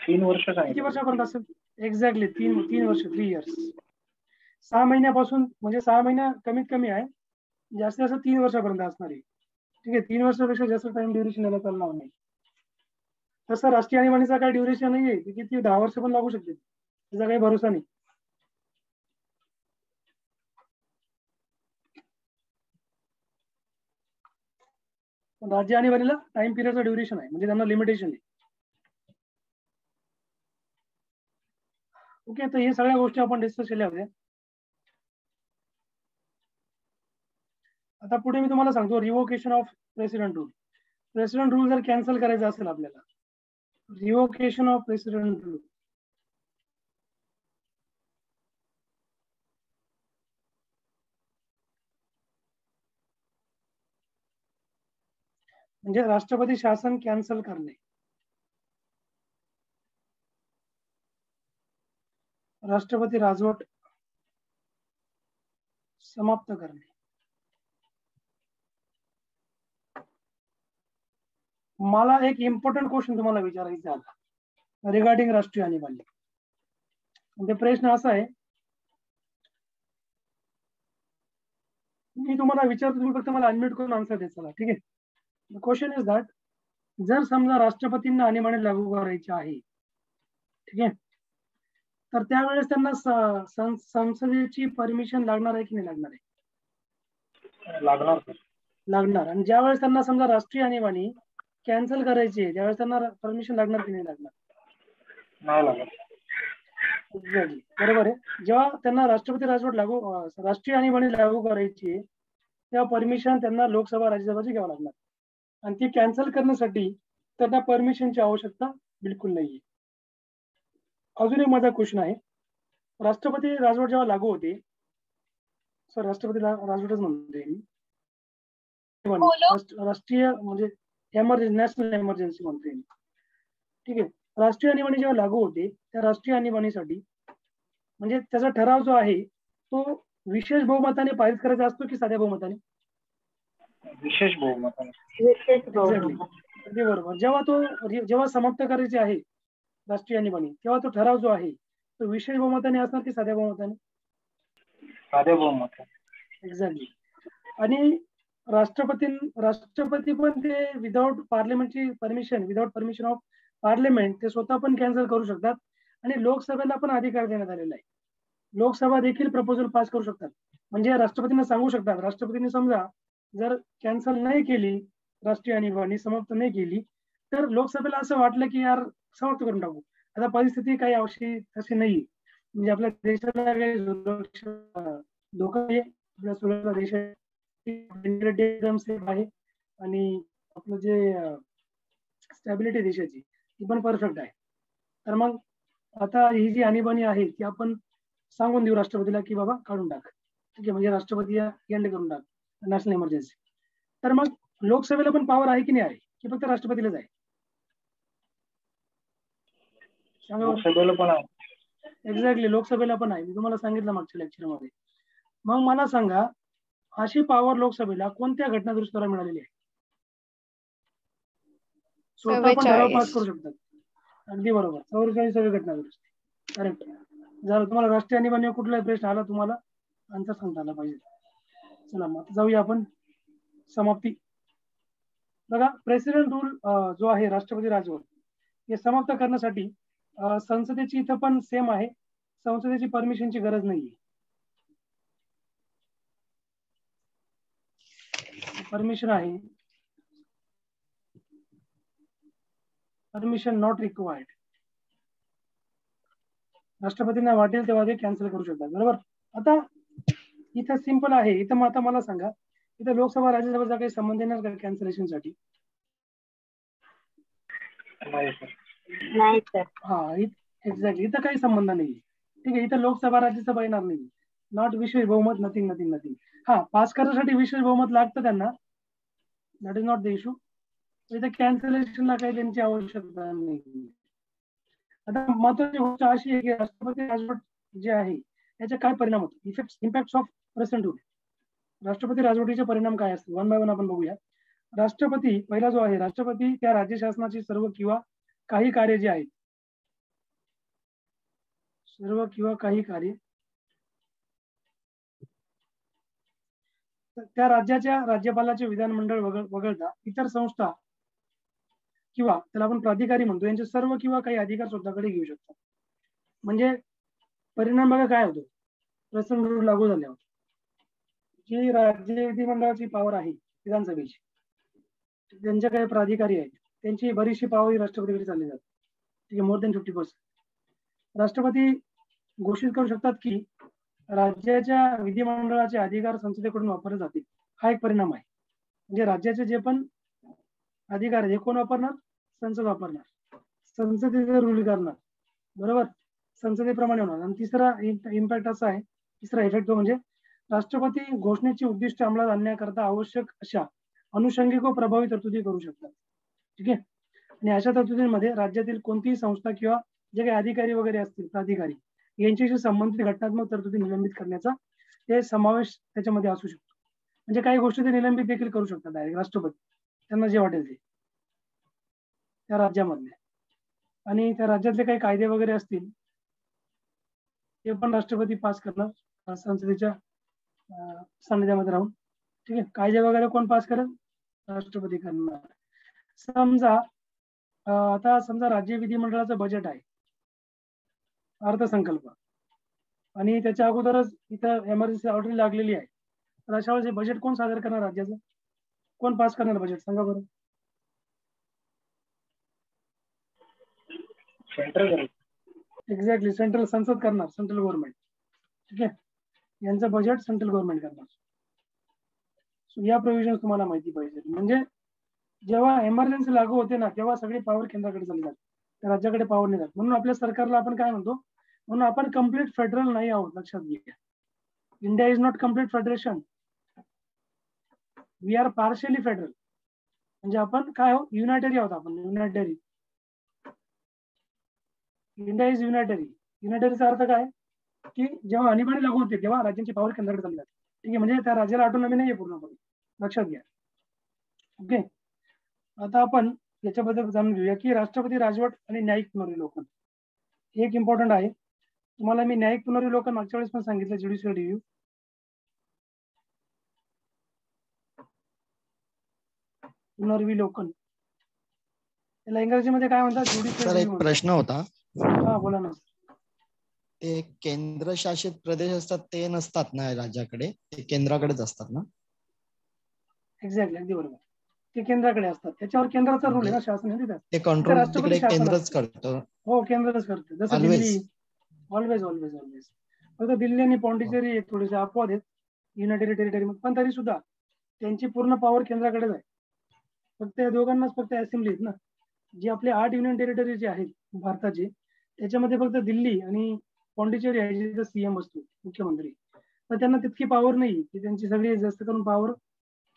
3 वर्ष. किती वर्षापर्यंत असेल? एक्झॅक्टली 3 वर्ष, 3 इयर्स. 6 महिन्यापासून, म्हणजे 6 महिना कमीत कमी आहे, जास्तीत जास्त 3 वर्षापर्यंत असणार आहे, ठीक आहे. 3 वर्षापेक्षा जास्त टाइम ड्युरेशन याला चालणार नाही. तसं राष्ट्रीय आणीबाणीचा काय ड्युरेशन नाहीये, किती 10 वर्ष पण लागू शकते, त्याचा काही भरोसा नाही. राज्य आणीबाणीला टाइम पिरियडचं ड्युरेशन आहे, म्हणजे त्यांना लिमिटेशन आहे. ओके, तर हे सगळ्या गोष्टी आपण डिस्कस केल्या होत्या. आता पुढे मी तुम्हाला सांगतो revocation of president rule. President rule जर कॅन्सल करायचा असेल आपल्याला, रिव्होकेशन ऑफ प्रेसिडेंट रूल, म्हणजे राष्ट्रपती शासन कॅन्सल करणे, राष्ट्रपती राजवट समाप्त करणे. मला एक इम्पॉर्टंट क्वेश्चन तुम्हाला विचारायचा आहे रिगार्डिंग राष्ट्रीय आणीबाणी. म्हणजे प्रश्न असा आहे, मी तुम्हाला विचारतो, तुम्ही फक्त मला अनम्यूट करून आन्सर द्यायचा, ठीक आहे. द क्वेश्चन इज दॅट, जर समजा राष्ट्रपतींना आणीबाणी लागू करायची आहे, ठीक आहे, तर त्यावेळेस त्यांना संसदेची परमिशन लागणार आहे की नाही लागणार आहे? लागणार. आणि ज्यावेळेस त्यांना समजा राष्ट्रीय आणीबाणी कॅन्सल करायची आहे, त्यावेळेस त्यांना परमिशन लागणार की नाही लागणार? नाही लागणार. एक्झॅक्टली, बरोबर आहे. जेव्हा त्यांना राष्ट्रपती राजवट राष्ट्रीय आणीबाणी लागू करायची आहे, तेव्हा परमिशन त्यांना लोकसभा राज्यसभाची घ्यावं लागणार. आणि ती कॅन्सल करण्यासाठी त्यांना परमिशनची आवश्यकता बिलकुल नाहीये. अजून एक माझा क्वेश्चन आहे, राष्ट्रपती राजवट जेव्हा लागू होते, सर राष्ट्रपती राजवटच म्हणते मी, राष्ट्रीय म्हणजे नॅशनल एमर्जन्सी म्हणते मी, ठीक आहे. राष्ट्रीय आणीबाणी जेव्हा लागू होते त्या राष्ट्रीय आणीबाणीसाठी म्हणजे त्याचा ठराव जो आहे तो विशेष बहुमताने पारित करायचा असतो की साध्या बहुमताने? विशेष बहुमताने. एक्झॅक्टली, अगदी बरोबर. जेव्हा समाप्त करायचे आहे राष्ट्रीय आणीबाणी, तेव्हा तो ठराव जो आहे तो विशेष बहुमताने असणार की साध्या बहुमताने? साध्या बहुमताने. एक्झॅक्टली. आणि राष्ट्रपती पण ते विदाउट पार्लिमेंटची permission, without permission of parliament ते स्वतः पण कॅन्सल करू शकतात. आणि लोकसभेला पण अधिकार देण्यात आलेला आहे, लोकसभा देखील प्रपोजल पास करू शकतात. म्हणजे राष्ट्रपतींना सांगू शकतात, राष्ट्रपतींनी समजा जर कॅन्सल नाही केली, राष्ट्रीय आणीबाणी समाप्त नाही केली, तर लोकसभेला असं वाटलं की यार समाप्त करून टाकू, आता परिस्थिती काही तशी नाही, म्हणजे आपल्या देशाला काही धोका आहे, आपल्या सुरक्षा देशात एकदम सेफ आहे आणि आपलं जे स्टॅबिलिटी देशाची ती पण परफेक्ट आहे. तर मग आता ही जी आणीबाणी आहे ती आपण सांगून देऊ राष्ट्रपतीला की बाबा काढून टाक, ठीक आहे, म्हणजे राष्ट्रपती एंड करून टाक नॅशनल इमर्जन्सी. तर मग लोकसभेला पण पॉवर आहे की नाही आहे, की फक्त राष्ट्रपतीलाच आहे? लोकसभेला पण आहे. एक्झॅक्टली, लोकसभेला पण आहे, मी तुम्हाला सांगितलं मागच्या लेक्चरमध्ये. मग मला सांगा, अशी पॉवर लोकसभेला कोणत्या घटना दुरुस्तीद्वारे मिळालेली आहे? स्वतः पण ठराव पास करू शकतात. अगदी बरोबर, 44 घटना दुरुस्ती, करेक्ट. जर तुम्हाला राष्ट्रीय आणीबाणीवर कुठलाही प्रश्न आला तुम्हाला आन्सर सांगता आला पाहिजे. चला मग जाऊया आपण समाप्ती. बघा, प्रेसिडेंट रूल जो आहे राष्ट्रपती राजवट हे समाप्त करण्यासाठी संसदेची इथं पण सेम आहे, संसदेची परमिशनची गरज नाहीये. परमिशन आहे, परमिशन नॉट रिक्वायर्ड. राष्ट्रपतींना वाटेल तेव्हा ते कॅन्सल करू शकतात. बरोबर. आता इथं सिंपल आहे. इथं मग आता मला सांगा, इथं लोकसभा राज्यसभेचा काही संबंध येणार का कॅन्सलेशन साठी? नाही सर. हा, एक्झॅक्टली, इथं काही संबंध नाही. ठीक आहे, इथं लोकसभा राज्यसभा येणार नाही. नॉट विशेष बहुमत, नथिंग नथिंग नथिंग. हा, पास करण्यासाठी विशेष बहुमत लागतं त्यांना, that is not the issue. इथं कॅन्सलेशनला काही त्यांची आवश्यकता नाही. आता महत्वाची गोष्ट अशी आहे की राष्ट्रपती राजवट जे आहे त्याचे काय परिणाम होतात, इम्पॅक्ट ऑफ प्रेसिडेंट रूल. राष्ट्रपती राजवटीचे परिणाम काय असतात, वन बाय वन आपण बघूया. राष्ट्रपती, पहिला जो आहे, राष्ट्रपती त्या राज्य शासनाची सर्व किंवा काही कार्य जे आहेत, सर्व किंवा काही कार्य त्या राज्याच्या राज्यपालाचे विधानमंडळ वगळता इतर संस्था किंवा त्याला आपण प्राधिकारी म्हणतो यांचे सर्व किंवा काही अधिकार स्वतःकडे घेऊ शकतात. म्हणजे परिणाम बघा काय होतो, प्रेसिडेंट रूल लागू झाल्यावर जी राज्य विधिमंडळाची पॉवर आहे विधानसभेची, त्यांच्या काही प्राधिकारी आहेत, त्यांची बरीचशी पॉवर ही राष्ट्रपतीकडे चालली जाते. ठीक आहे, मोर दॅन 50%. राष्ट्रपती घोषित करू शकतात की राज्याच्या विधिमंडळाचे अधिकार संसदेकडून वापरले जातील. हा एक परिणाम आहे. म्हणजे राज्याचे जे पण अधिकार आहे हे कोण वापरणार, संसद वापरणार, संसदेचे रूल करणार. बरोबर, संसदेप्रमाणे होणार. आणि तिसरा इम्पॅक्ट असा आहे, तिसरा इफेक्ट म्हणजे राष्ट्रपती घोषणेची उद्दिष्ट अंमलात आणण्याकरता आवश्यक अशा अनुषंगिक व प्रभावी तरतुदी करू शकतात. ठीक आहे, आणि अशा तरतुदींमध्ये राज्यातील कोणतीही संस्था किंवा जे काही अधिकारी वगैरे असतील, प्राधिकारी, यांच्याशी संबंधित घटनात्मक तरतुदी निलंबित करण्याचा ते समावेश त्याच्यामध्ये असू शकतो. म्हणजे काही गोष्टी ते निलंबित देखील करू शकतात डायरेक्ट राष्ट्रपती, त्यांना जे वाटेल ते त्या राज्यामधले. आणि त्या राज्यातले काही कायदे वगैरे असतील ते पण राष्ट्रपती पास करणार संसदेच्या सान्निध्यामध्ये राहून. ठीक आहे, कायदे वगैरे कोण पास करेल, राष्ट्रपती करणार. समजा आता समजा राज्य विधिमंडळाचं बजेट आहे, अर्थसंकल्प, आणि त्याच्या अगोदरच इथं एमर्जन्सी ऑर्डर लागलेली आहे, तर अशा वेळेस बजेट कोण सादर करणार, राज्याचं कोण पास करणार बजेट, सांगा बरं. सेंट्रल. एक्झॅक्टली, सेंट्रल, संसद करणार, सेंट्रल गव्हर्नमेंट. ठीक आहे, यांचं बजेट सेंट्रल गव्हर्नमेंट करणार. या प्रोव्हिजन तुम्हाला माहिती पाहिजे. म्हणजे जेव्हा एमर्जन्सी लागू होते ना तेव्हा सगळी पॉवर केंद्राकडे चालली जाते, त्या राज्याकडे पॉवर नाही जात. म्हणून आपल्या सरकारला आपण काय म्हणतो, म्हणून आपण कम्प्लीट फेडरल नाही आहोत, लक्षात घ्या. India is not complete federation, we are partially federal. म्हणजे आपण काय आहोत, युनायटरी आहोत आपण, युनायटरी. India is युनायटरी. युनायटरीचा अर्थ काय की जेव्हा आणीबाणी लागू होते तेव्हा राज्यांची पॉवर केंद्राकडे चालली जाते. ठीक आहे, म्हणजे त्या राज्याला ऑटोनॉमी नाहीये पूर्णपणे, लक्षात घ्या. ओके, आता आपण याच्याबद्दल जाणून घेऊया की राष्ट्रपती राजवट आणि न्यायिक पुनर्विलोकन हे एक इम्पॉर्टंट आहे. तुम्हाला मी न्यायिक पुनर्विलोकन मागच्या वेळेस पण सांगितलं, ज्युडिशियल रिव्ह्यू. पुनर्विलोकन त्याला इंग्रजीमध्ये काय म्हणतात, ज्युडिशियल सर, रिव्ह्यू. एक प्रश्न होता. हा, बोला ना. ते केंद्रशासित प्रदेश असतात ते नसतात ना राज्याकडे, ते केंद्राकडेच असतात ना? एक्झॅक्टली, अगदी बरोबर, ते केंद्राकडे असतात. त्याच्यावर केंद्राचा रूल आहे ना, शासन आहे. ते कंट्रोल राष्ट्रपती तिकडे शासन केंद्रच करतं. हो, केंद्रच करतं. जसं दिल्ली, ऑलवेज ऑलवेज ऑलवेज. फक्त दिल्ली आणि पॉंडिचेरी थोडेसे अपवाद आहेत युनायटेड टेरिटरी, पण तरी सुद्धा त्यांची पूर्ण पॉवर केंद्राकडेच आहे. फक्त या दोघांनाच फक्त असेंब्ली आहेत ना. जे आपले 8 युनियन टेरिटरी जे आहेत भारताचे, त्याच्यामध्ये फक्त दिल्ली आणि पॉंडिचेरी आहे जिथे सीएम असतो, मुख्यमंत्री. तर त्यांना तितकी पॉवर नाही की त्यांची सगळी जास्त करून पॉवर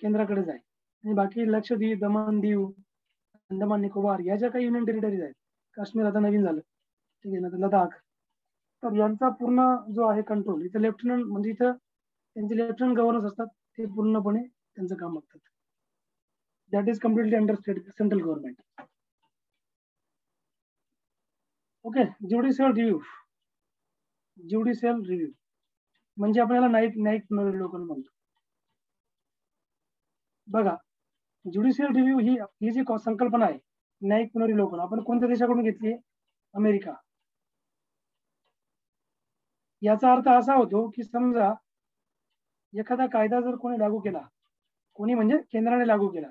केंद्राकडेच आहे. आणि बाकी लक्षद्वीप, दमण, दीव, अंदमान निकोबार या ज्या काही युनियन टेरिटरीज आहेत, काश्मीर आता नवीन झालं, ठीक आहे ना, लडाख, तर यांचा पूर्ण जो आहे कंट्रोल इथं लेफ्टनंट, म्हणजे इथं त्यांचे लेफ्टनंट गव्हर्नर्स असतात, ते पूर्णपणे त्यांचं काम बघतात. That is completely under central government. Okay. Judicial review म्हणजे आपल्याला न्यायिक पुनरावलोकन म्हणतो. बघा, ज्युडिशियल रिव्ह्यू ही जी संकल्पना आहे, न्यायिक पुनरावलोकन, आपण कोणत्या देशाकडून घेतली? अमेरिका. याचा अर्थ असा होतो की समजा एखादा कायदा जर कोणी लागू केला, कोणी म्हणजे केंद्राने लागू केला,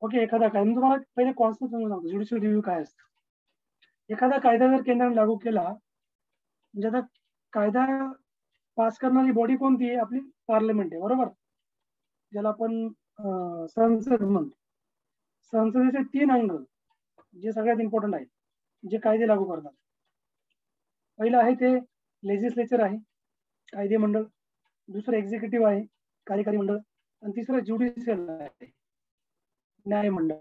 ओके, एखादा कायदा, तुम्हाला पहिले कॉन्सेप्ट समजून सांगतो ज्युडिशियल रिव्ह्यू काय असतं. एखादा कायदा जर केंद्राने लागू केला, म्हणजे आता कायदा पास करणारी बॉडी कोणती आहे? आपली पार्लमेंट आहे, बरोबर, ज्याला आपण संसद म्हणतो. संसदेचे 3 अंग जे सगळ्यात इम्पॉर्टंट आहेत, जे कायदे लागू करतात. पहिलं आहे ते लेजिस्लेचर आहे, कायदे मंडळ. दुसरं एक्झिक्युटिव्ह आहे, कार्यकारी मंडळ. आणि तिसरं ज्युडिशियल आहे, न्याय मंडळ.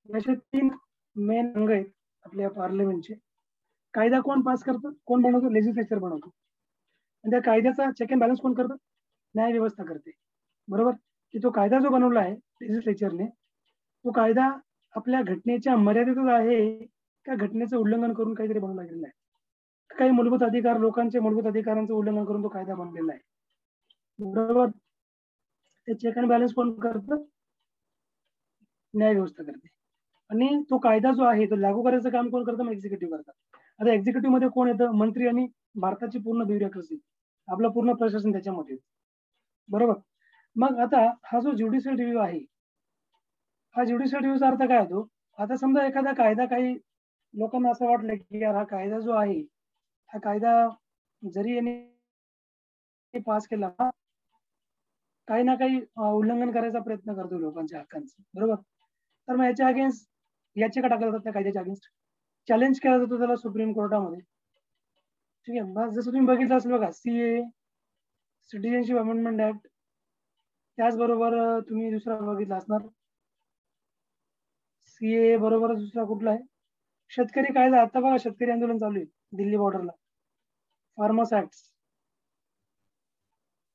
असे 3 मेन अंग आहेत आपल्या पार्लमेंटचे. कायदा कोण पास करतं, कोण बनवतो? लेजिस्लेचर बनवतो. आणि त्या कायद्याचा चेक अँड बॅलन्स कोण करतं? न्याय व्यवस्था करते, बरोबर. की तो कायदा जो बनवला आहे लेजिस्लेचरने, तो कायदा आपल्या घटनेच्या मर्यादेतच आहे का घटनेचं उल्लंघन करून काहीतरी बनवला गेलेला आहे? काही मूलभूत अधिकार, लोकांचे मूलभूत अधिकारांचं उल्लंघन करून तो कायदा बनलेला आहे, बरोबर. ते चेक अँड बॅलन्स कोण करतं? न्याय व्यवस्था करते. आणि तो कायदा जो आहे तो लागू करायचं काम कोण करतं? मग एक्झिक्युटिव्ह करतात. आता एक्झिक्युटिव्ह मध्ये कोण येतं? मंत्री आणि भारताची पूर्ण ब्युरोक्रेसी, आपलं पूर्ण प्रशासन त्याच्यामध्ये, बरोबर. मग आता हा जो ज्युडिशियल रिव्ह्यू आहे, हा ज्युडिशियल रिव्ह्यूचा अर्थ काय होतो? आता समजा एखादा कायदा, काही लोकांना असं वाटलं की यार हा कायदा जो आहे, हा कायदा जरी यांनी पास केला, काही ना काही उल्लंघन करायचा प्रयत्न करतो लोकांच्या हक्कांचं, बरोबर. तर मग याच्या अगेन्स्ट याचिका टाकल्या जातात, त्या कायद्याच्या अगेन्स्ट चॅलेंज केला जातो त्याला सुप्रीम कोर्टामध्ये, ठीक आहे. मग जसं तुम्ही बघितलं असेल बघा, CAA, सिटिझनशिप अमेंडमेंट ऍक्ट. त्याचबरोबर तुम्ही दुसरा बघितला असणार CAA बरोबरच दुसरा कुठला आहे? शेतकरी कायदा. आता बघा शेतकरी आंदोलन चालू आहे दिल्ली बॉर्डरला, फार्मर्स ऍक्ट.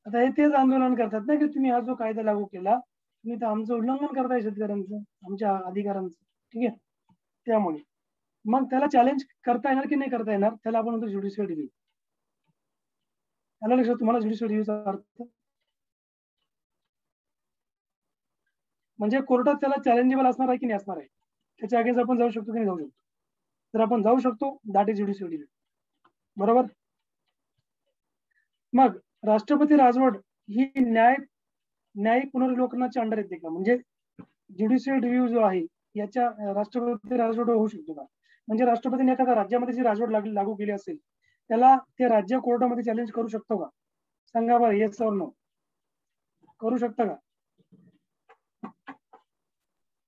आता हे तेच आंदोलन करतात ना की तुम्ही हा जो कायदा लागू केला, तुम्ही तर आमचं उल्लंघन करताय शेतकऱ्यांचं, आमच्या अधिकारांचं, ठीक आहे. त्यामुळे मग त्याला चॅलेंज करता येणार की नाही करता येणार, त्याला आपण म्हणतो ज्युडिशियल रिव्ह्यू. आलं लक्षात तुम्हाला ज्युडिशियल रिव्ह्यूचा अर्थ? म्हणजे कोर्टात त्याला चॅलेंजेबल असणार आहे की नाही असणार आहे, त्याच्या अगेन्स्ट आपण जाऊ शकतो की नाही जाऊ शकतो. तर आपण जाऊ शकतो, दॅट इज ज्युडिशियल रिव्ह्यू, बरोबर. मग राष्ट्रपती राजवट ही न्यायिक पुनर्विलोकनाच्या अंडर येते का? म्हणजे ज्युडिशियल रिव्ह्यू जो आहे याच्या राष्ट्रपती राजवट होऊ शकतो का? म्हणजे राष्ट्रपतीने एखाद्या राज्यामध्ये जी राजवट लागू केली असेल, त्याला ते राज्य कोर्टामध्ये चॅलेंज करू शकतो का? सांगा बरं, येस और नो. करू शकता का?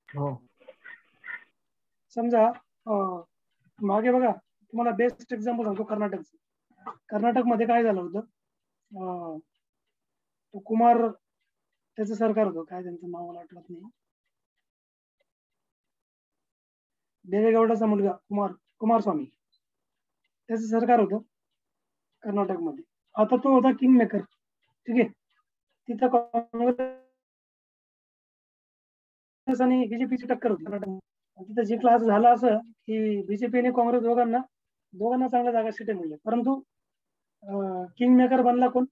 हो. समजा मागे बघा, तुम्हाला बेस्ट एक्झाम्पल सांगतो कर्नाटकचं. कर्नाटकमध्ये काय झालं होतं, तो कुमार, त्याचं सरकार होतं, काय त्यांचं नाव मला आठवत नाही, देवेगौडाचा मुलगा कुमारस्वामी, त्याचं सरकार होतं कर्नाटकमध्ये. आता तो होता किंग मेकर, ठीक आहे. तिथं काँग्रेस आणि बीजेपीची टक्कर होती कर्नाटक. तिथं जे क्लास झाला असं की बीजेपी आणि काँग्रेस दोघांना चांगल्या जागा सीटे मिळल्या, परंतु किंग मेकर बनला कोण?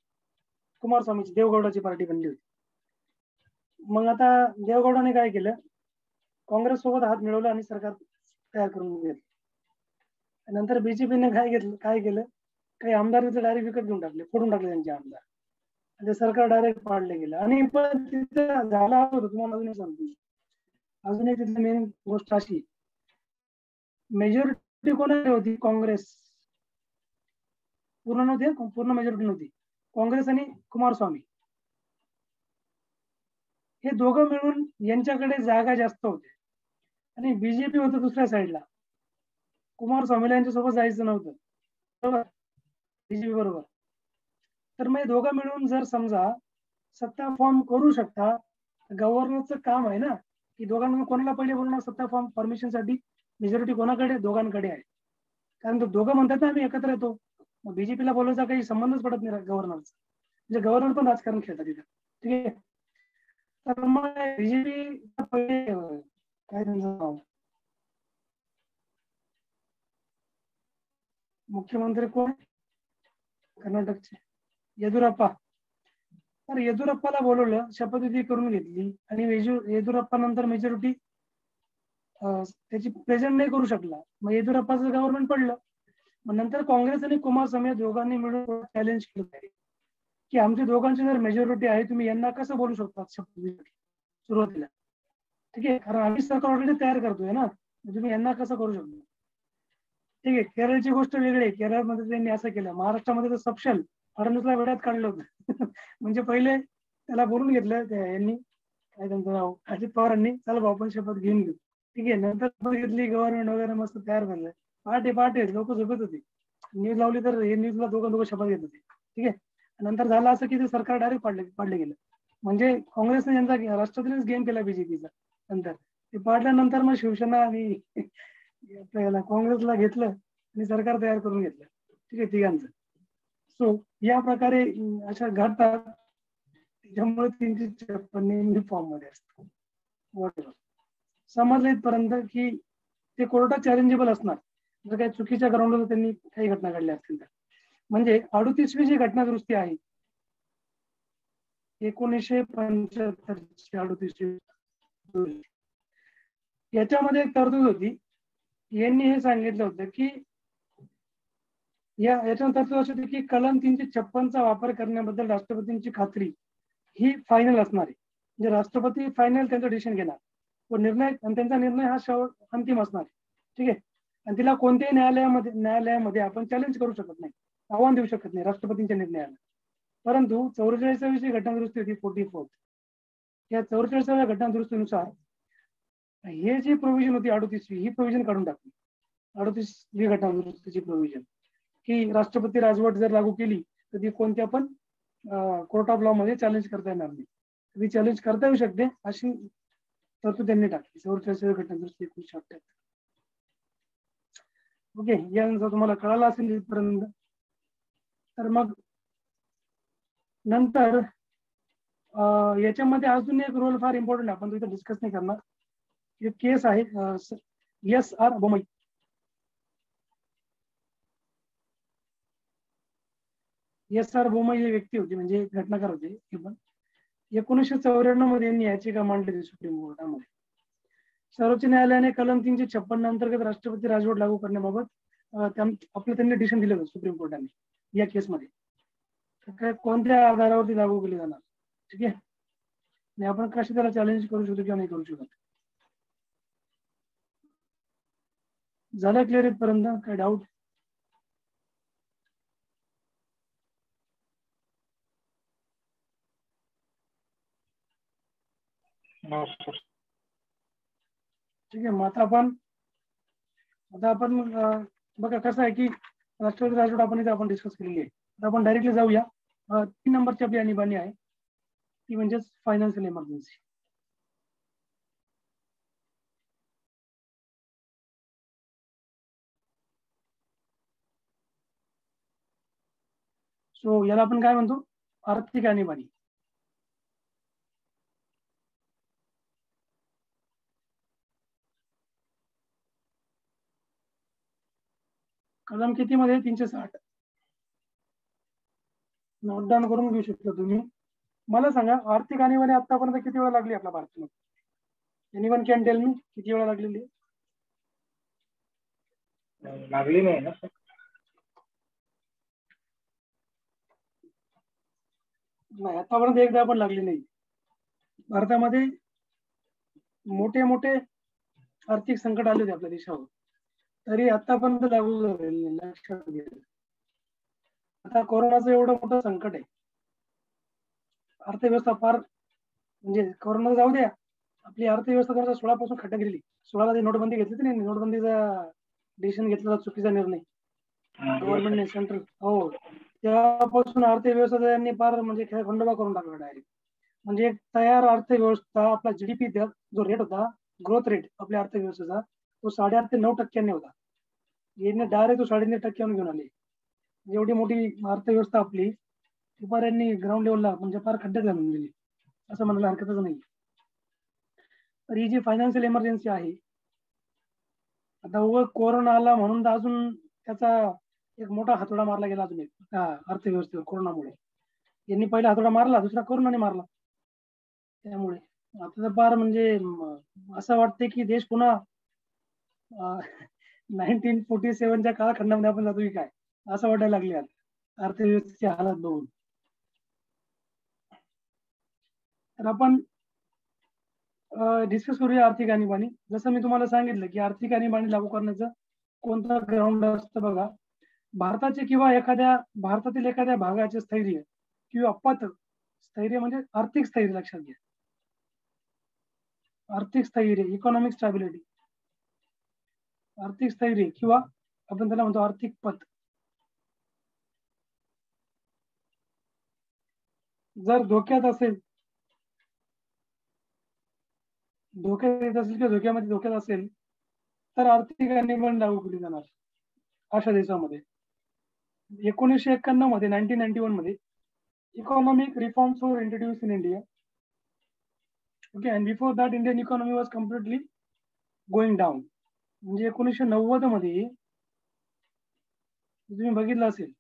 कुमारस्वामीची, देवगौडाची पार्टी बनली होती. मग आता देवगौडाने काय केलं, काँग्रेस सोबत हात मिळवला आणि सरकार तयार करून घेतलं. नंतर बीजेपीने काय केलं, काही आमदार तिथे डायरेक्ट विकत घेऊन टाकले, फोडून टाकले त्यांचे आमदार, ते सरकार डायरेक्ट पाडले गेलं. आणि पण तिथं झाला होतं, तुम्हाला अजूनही सांगतो, अजून एक तिथली मेन गोष्ट अशी, मेजॉरिटी कोणाची होती? काँग्रेस. पूर्ण नव्हती, पूर्ण मेजॉरिटी नव्हती. काँग्रेस आणि कुमारस्वामी हे दोघं मिळून यांच्याकडे जागा जास्त होते. आणि बीजेपी होतं दुसऱ्या साईडला, कुमारस्वामीला यांच्यासोबत जायचं नव्हतं, बरोबर, बीजेपी बरोबर. तर मग दोघं मिळून जर समजा सत्ता फॉर्म करू शकता, गव्हर्नरचं काम आहे ना की दोघांना कोणाला पहिले बोलणार सत्ता फॉर्म परमिशन साठी? मेजॉरिटी कोणाकडे? दोघांकडे आहे. कारण तो दोघं म्हणतात ना आम्ही एकत्र येतो, बीजेपीला बोलायचा काही संबंधच पडत नाही गव्हर्नरचा, म्हणजे गव्हर्नर पण राजकारण खेळतात तिथं. ठीक आहे. तर मग बीजेपी काय त्यांचं नाव, मुख्यमंत्री कोण कर्नाटकचे, येदुरप्पा. तर येदुरप्पाला बोलवलं, शपथविधी करून घेतली आणि येदुरप्पा नंतर मेजॉरिटी त्याची प्रेझेंट नाही करू शकला. मग येदुरप्पाचं गव्हर्नमेंट पडलं. मग नंतर काँग्रेस आणि कुमारस्वामी दोघांनी मिळून चॅलेंज केलं की आमच्या दोघांची जर मेजॉरिटी आहे, तुम्ही यांना कसं बोलू शकता शपथविधी सुरुवातीला. ठीक आहे, कारण आम्ही सरकार ऑलरेडी तयार करतोय ना, तुम्ही यांना कसं करू शकता. ठीक आहे. केरळची गोष्ट वेगळी आहे. केरळमध्ये त्यांनी असं केलं. महाराष्ट्रामध्ये तर सपशेल फडणवीसला वेड्यात काढलं होतं. म्हणजे पहिले त्याला बोलून घेतलं यांनी, काय त्यांचं नाव, अजित पवारांनी, चला भाऊ आपण शपथ घेऊन घेऊ. ठीक आहे. नंतर बघितली गव्हर्नमेंट वगैरे मस्त तयार झालं. पहाटे लोक झोपत होते, न्यूज लावली तर हे न्यूजला दोघं शपथ घेत होते. ठीक आहे. नंतर झालं असं की ते सरकार डायरेक्ट पाडले गेलं. म्हणजे काँग्रेसने यांचा राष्ट्रवादीनेच गेम केला बीजेपीचा. नंतर ते पाडल्यानंतर मग शिवसेना आणि काँग्रेसला घेतलं आणि सरकार तयार करून घेतलं. ठीक आहे, तिघांचं. सो या प्रकारे अशा घडतात, त्याच्यामुळे 356 नेहमी फॉर्म मध्ये असतो. समजलं इथपर्यंत की ते कोर्टात चॅलेंजेबल असणार जर काही चुकीच्या ग्राउंडवर त्यांनी काही घटना घडल्या असतील तर. म्हणजे 38वी जी घटना दुरुस्ती आहे 1975ची 38वी, याच्यामध्ये एक तरतूद होती. यांनी हे सांगितलं होतं की याच्यावर तरतूद अशी होती की कलम 356चा वापर करण्याबद्दल राष्ट्रपतींची खात्री ही फायनल असणार आहे. म्हणजे राष्ट्रपती फायनल त्यांचं डिसिजन घेणार व निर्णय, आणि त्यांचा निर्णय हा अंतिम असणार आहे. ठीक आहे. आणि तिला कोणत्याही न्यायालयामध्ये आपण चॅलेंज करू शकत नाही, आव्हान देऊ शकत नाही राष्ट्रपतींच्या निर्णयाला. परंतु 44वी जी घटना दुरुस्ती होती 44, या 44व्या घटना दुरुस्तीनुसार हे जी प्रोव्हिजन होती 38वी, ही प्रोव्हिजन काढून टाकली. 38वी घटना दुरुस्तीची प्रोव्हिजन की राष्ट्रपती राजवट जर लागू केली तर ती कोणत्या पण कोर्ट ऑफ लॉ मध्ये चॅलेंज करता येणार नाही, ती चॅलेंज करता येऊ शकते अशी तरतूद त्यांनी टाकली 44व्या घटना दुरुस्ती 1978. ओके, यानंतर तुम्हाला कळालं असेल इथपर्यंत. तर मग नंतर याच्यामध्ये अजून एक रोल फार इम्पॉर्टंट आपण तो इथे डिस्कस नाही करणार. एक केस आहे SR बोमई. SR बोमई ही व्यक्ती होती, म्हणजे घटनाकार होते. हे पण 1994 मध्ये यांनी याचिका मांडली होती सुप्रीम कोर्टामध्ये. सर्वोच्च न्यायालयाने कलम 356 अंतर्गत राष्ट्रपती राजवट लागू करण्याबाबत आपलं त्यांनी डिसिजन दिलं होतं सुप्रीम कोर्टाने या केसमध्ये. कोणत्या आधारावरती लागू केली जाणार. ठीक आहे. आणि आपण कशी त्याला चॅलेंज करू शकतो किंवा नाही करू शकत. झालं क्लिअर इथपर्यंत? काय डाऊट? ठीक आहे. मग आता आपण बघा कसं आहे की राष्ट्रपती राजवट आपण डिस्कस केलेली आहे. आता आपण डायरेक्टली जाऊया. 3 नंबरची आपली आणीबाणी आहे ती म्हणजेच फायनान्शियल इमर्जन्सी. सो याला आपण काय म्हणतो, आर्थिक आणीबाणी. कलम किती मध्ये? 360. नोट डाऊन करून घेऊ शकता तुम्ही. मला सांगा आर्थिक आणीबाणी आतापर्यंत किती वेळा लागली आपल्या भारतामध्ये? एनीवन कॅन टेल मी किती वेळा लागलेली? लागली नाही ना सर. नाही, आतापर्यंत एकदा पण लागली नाही. भारतामध्ये मोठे मोठे आर्थिक संकट आले होते आपल्या देशावर, तरी आतापर्यंत लागू झालेले नाही. लक्षात घ्या. आता कोरोनाचं एवढं मोठं संकट आहे, अर्थव्यवस्था फार, म्हणजे कोरोना जाऊ द्या, आपली अर्थव्यवस्था 2016 पासून खड्डा गेलेली. 16ला नोटबंदी घेतली नाही, नोटबंदीचा डिसिजन घेतला चुकीचा निर्णय गव्हर्नमेंटने, सेंट्रल. हो, त्यापासून अर्थव्यवस्था त्यांनी फार म्हणजे खंडोबा करून टाकला डायरेक्ट. म्हणजे एक तयार अर्थव्यवस्था, आपला GDP जो रेट होता, ग्रोथ रेट आपल्या अर्थव्यवस्थेचा, तो 8.5 ते 9% होता. याने डायरेक्ट तो 9.5% घेऊन आले. एवढी मोठी अर्थव्यवस्था आपली व्यापाऱ्यांनी ग्राउंड लेवलला म्हणजे फार खड्ड्यात घालून दिली असं म्हणायला हरकतच नाही. तर ही जी फायनान्शियल इमर्जन्सी आहे, आता कोरोना आला म्हणून तर अजून त्याचा एक मोठा हातोडा मारला गेला अजून एक अर्थव्यवस्थेवर कोरोनामुळे. यांनी पहिला हातोडा मारला, दुसरा कोरोनाने मारला. त्यामुळे आता तर फार म्हणजे असं वाटतंय की देश पुन्हा 1947च्या काळखंडामध्ये आपण जातो की काय असं वाटायला लागले आता अर्थव्यवस्थेची हालत बघून. तर आपण डिस्कस करूया आर्थिक आणीबाणी. जसं मी तुम्हाला सांगितलं की आर्थिक आणीबाणी लागू करण्याचं कोणतं ग्राउंड असतं बघा. भारतातील एखाद्या भागाचे स्थैर्य किंवा पत स्थैर्य म्हणजे आर्थिक स्थैर्य लक्षात घ्या. आर्थिक स्थैर्य, इकॉनॉमिक स्टॅबिलिटी, आर्थिक स्थैर्य किंवा आपण त्याला म्हणतो आर्थिक पत जर धोक्यात असेल किंवा धोक्यात असेल तर आर्थिक आणीबाणी लागू केली जाणार अशा देशामध्ये. 1991 मध्ये 1991 मध्ये इकॉनॉमिक रिफॉर्म्स वर introduce in India. Okay, and before that Indian economy was completely going down. म्हणजे 1990 मध्ये तुम्ही बघितलं असेल